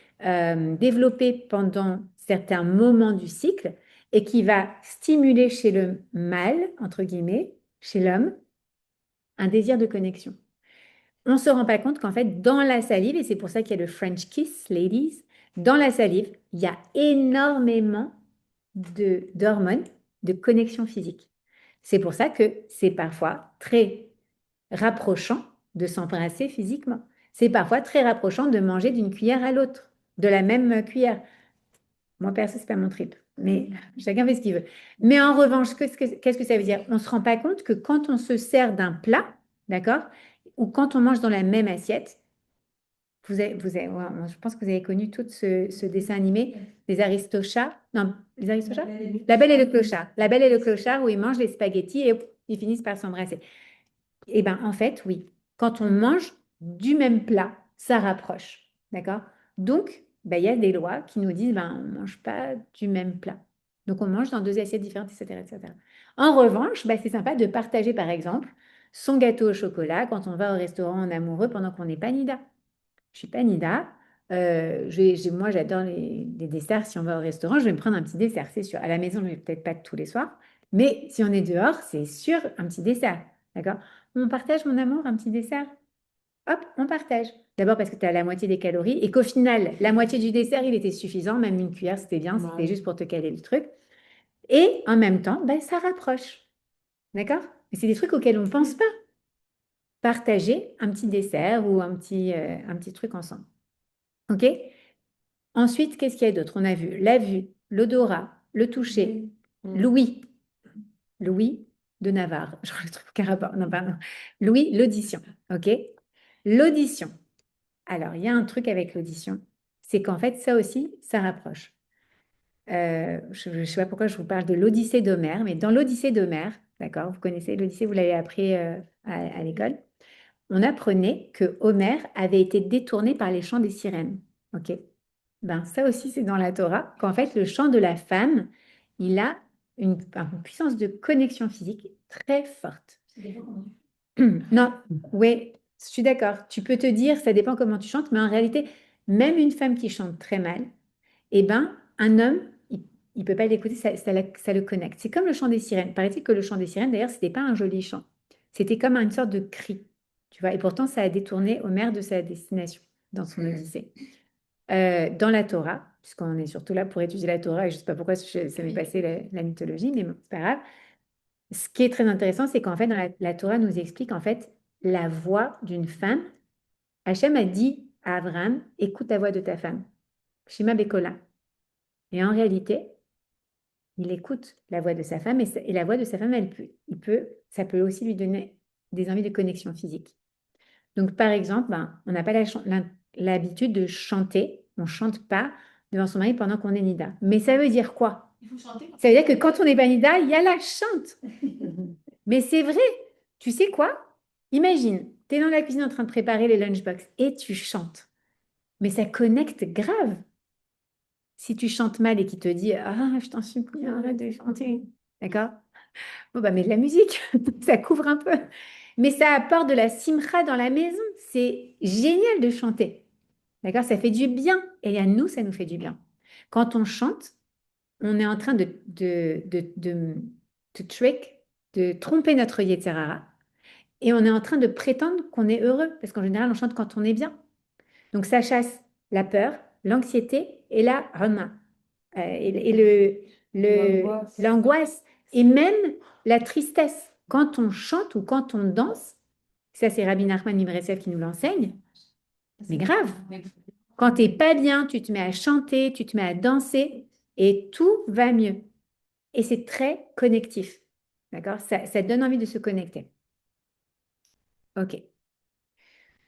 développé pendant certains moments du cycle et qui va stimuler chez le mâle, entre guillemets, chez l'homme, un désir de connexion. On ne se rend pas compte qu'en fait, dans la salive, et c'est pour ça qu'il y a le French kiss, ladies, dans la salive, il y a énormément d'hormones de connexion physique. C'est pour ça que c'est parfois très rapprochant de s'embrasser physiquement. C'est parfois très rapprochant de manger d'une cuillère à l'autre, de la même cuillère. Moi, perso, c'est pas mon trip, mais chacun fait ce qu'il veut. Mais en revanche, qu'est-ce que ça veut dire? On ne se rend pas compte que quand on se sert d'un plat, d'accord, ou quand on mange dans la même assiette, je pense que vous avez connu tout ce dessin animé, les Aristochats. Non, les Aristochats? La Belle et le Clochard. La Belle et le Clochard, où ils mangent les spaghettis et ils finissent par s'embrasser. Eh bien, en fait, oui. Quand on mange du même plat, ça rapproche. D'accord? Donc, il y a des lois qui nous disent on ne mange pas du même plat. Donc, on mange dans 2 assiettes différentes, etc. etc. En revanche, c'est sympa de partager, par exemple, son gâteau au chocolat quand on va au restaurant en amoureux pendant qu'on n'est pas nida. Je suis pas Nida. Moi, j'adore les desserts. Si on va au restaurant, je vais me prendre un petit dessert, c'est sûr. À la maison, je ne vais peut-être pas tous les soirs. Mais si on est dehors, c'est sûr, un petit dessert. D'accord? On partage, mon amour, un petit dessert. Hop, on partage. D'abord parce que tu as la moitié des calories et qu'au final, la moitié du dessert, il était suffisant. Même une cuillère, c'était bien. C'était juste pour te caler le truc. Et en même temps, ça rapproche. D'accord? Et c'est des trucs auxquels on ne pense pas. Partager un petit dessert ou un petit truc ensemble. OK? Ensuite, qu'est-ce qu'il y a d'autre? On a vu la vue, l'odorat, le toucher, l'ouïe. L'ouïe de Navarre. Je crois le truc aucun rapport. Non, pardon. L'ouïe, l'audition. OK? L'audition. Alors, il y a un truc avec l'audition. C'est qu'en fait, ça aussi, ça rapproche. Je ne sais pas pourquoi je vous parle de l'Odyssée d'Homère, mais dans l'Odyssée d'Homère, d'accord, vous connaissez l'Odyssée, vous l'avez appris à l'école, on apprenait que Homère avait été détourné par les chants des sirènes. OK? Ça aussi, c'est dans la Torah, qu'en fait, le chant de la femme, il a une puissance de connexion physique très forte. Non, oui, je suis d'accord. Tu peux te dire, ça dépend comment tu chantes, mais en réalité, même une femme qui chante très mal, un homme, il ne peut pas l'écouter, ça le connecte. C'est comme le chant des sirènes. Paraît-il que le chant des sirènes, d'ailleurs, ce n'était pas un joli chant. C'était comme une sorte de cri, tu vois. Et pourtant, ça a détourné Homère de sa destination dans son Odyssée. Dans la Torah, puisqu'on est surtout là pour étudier la Torah, et je ne sais pas pourquoi ça m'est passé la mythologie, mais bon, c'est pas grave. Ce qui est très intéressant, c'est qu'en fait, dans la Torah nous explique en fait la voix d'une femme. Hachem a dit à Abraham, écoute la voix de ta femme, Shema Bekola. Et en réalité, il écoute la voix de sa femme et la voix de sa femme, ça peut aussi lui donner des envies de connexion physique. Donc, par exemple, on n'a pas l'habitude de chanter, on ne chante pas devant son mari pendant qu'on est nida. Mais ça veut dire quoi? Il faut chanter. Ça veut dire que quand on est pas nida, il y a la chante. Mais c'est vrai. Tu sais quoi? Imagine, tu es dans la cuisine en train de préparer les lunchbox et tu chantes. Mais ça connecte grave. Si tu chantes mal et qu'il te dit « Ah, je t'en supplie, arrête de chanter. » D'accord? Bon, mets de la musique. Ça couvre un peu. Mais ça apporte de la simcha dans la maison. C'est génial de chanter. D'accord? Ça fait du bien. Et à nous, ça nous fait du bien. Quand on chante, on est en train de trick, de tromper notre Yetzirara. Et on est en train de prétendre qu'on est heureux. Parce qu'en général, on chante quand on est bien. Donc, ça chasse la peur, l'anxiété et la rama. Et l'angoisse. Et même la tristesse. Quand on chante ou quand on danse, ça c'est Rabbi Nachman Mibresev qui nous l'enseigne, mais grave. Quand tu n'es pas bien, tu te mets à chanter, tu te mets à danser et tout va mieux. Et c'est très connectif. D'accord? Ça donne envie de se connecter. Ok.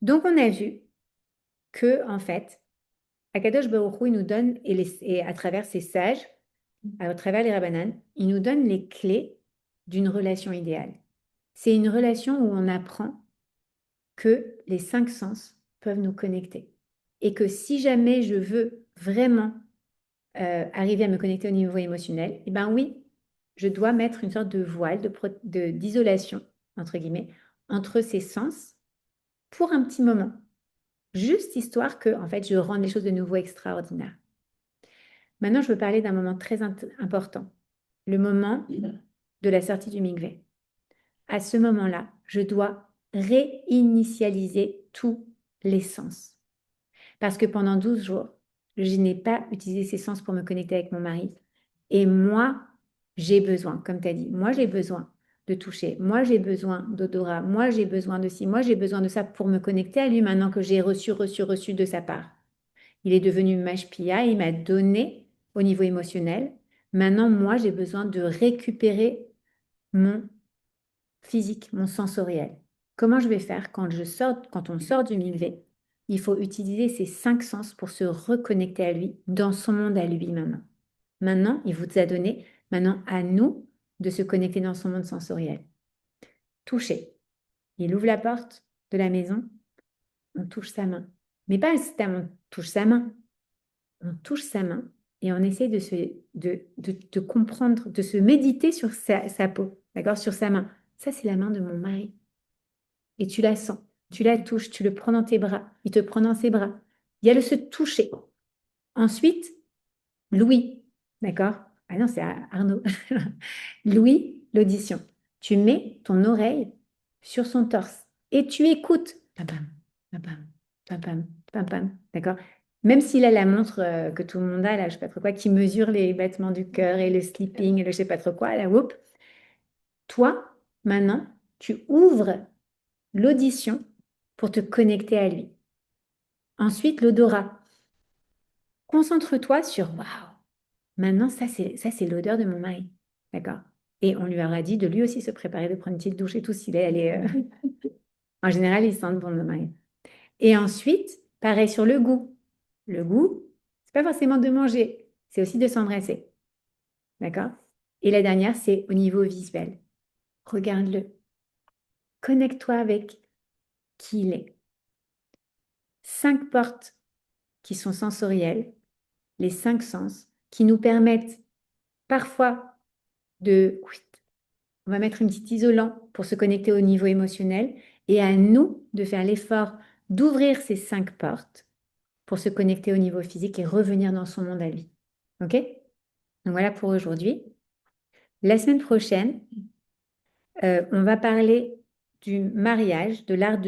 Donc on a vu que en fait, Akadosh Baruch Hu, il nous donne, et à travers ses sages, à travers les Rabbanan, il nous donne les clés d'une relation idéale. C'est une relation où on apprend que les 5 sens peuvent nous connecter. et que si jamais je veux vraiment arriver à me connecter au niveau émotionnel, eh ben oui, je dois mettre une sorte de voile d'isolation, entre guillemets, entre ces sens pour un petit moment. Juste histoire que, en fait, je rende les choses de nouveau extraordinaires. Maintenant, je veux parler d'un moment très important, le moment de la sortie du mikvé. À ce moment-là, je dois réinitialiser tous les sens. Parce que pendant 12 jours, je n'ai pas utilisé ces sens pour me connecter avec mon mari. Et moi, j'ai besoin, comme tu as dit, moi j'ai besoin de toucher, moi j'ai besoin d'odorat, moi j'ai besoin de ci, moi j'ai besoin de ça pour me connecter à lui maintenant que j'ai reçu de sa part. Il est devenu Mashpia, il m'a donné au niveau émotionnel. Maintenant, moi j'ai besoin de récupérer mon physique, mon sensoriel. Comment je vais faire quand on sort du mikvé? Il faut utiliser ces 5 sens pour se reconnecter à lui, dans son monde à lui maintenant. Maintenant, il vous a donné, maintenant à nous de se connecter dans son monde sensoriel. Toucher. Il ouvre la porte de la maison, on touche sa main. Mais pas on touche sa main. On touche sa main et on essaie de comprendre, de se méditer sur sa peau, d'accord, sur sa main. Ça, c'est la main de mon mari. Et tu la sens, tu la touches, tu le prends dans tes bras, il te prend dans ses bras. Il y a le se toucher. Ensuite, Louis, d'accord? Ah non, c'est Arnaud. Louis, l'audition. Tu mets ton oreille sur son torse et tu écoutes. Pam, pam, pam, pam, pam, pam, pam, pam, d'accord? Même s'il a la montre que tout le monde a, là, je sais pas trop quoi, qui mesure les battements du cœur et le sleeping et le je sais pas trop quoi, la whoop. Toi, maintenant, tu ouvres l'audition pour te connecter à lui. Ensuite, l'odorat. Concentre-toi sur waouh. Maintenant, ça c'est l'odeur de mon mari. D'accord? Et on lui aura dit de lui aussi se préparer, de prendre une petite douche et tout s'il est allé. En général, il sent bon le mari. Et ensuite, pareil sur le goût. Le goût, c'est pas forcément de manger, c'est aussi de s'embrasser. D'accord? Et la dernière, c'est au niveau visuel. Regarde-le. Connecte-toi avec qui il est. 5 portes qui sont sensorielles, les 5 sens, qui nous permettent parfois on va mettre une petite isolant pour se connecter au niveau émotionnel et à nous de faire l'effort d'ouvrir ces 5 portes pour se connecter au niveau physique et revenir dans son monde à lui. OK? Donc voilà pour aujourd'hui. La semaine prochaine, on va parler du mariage, de l'art de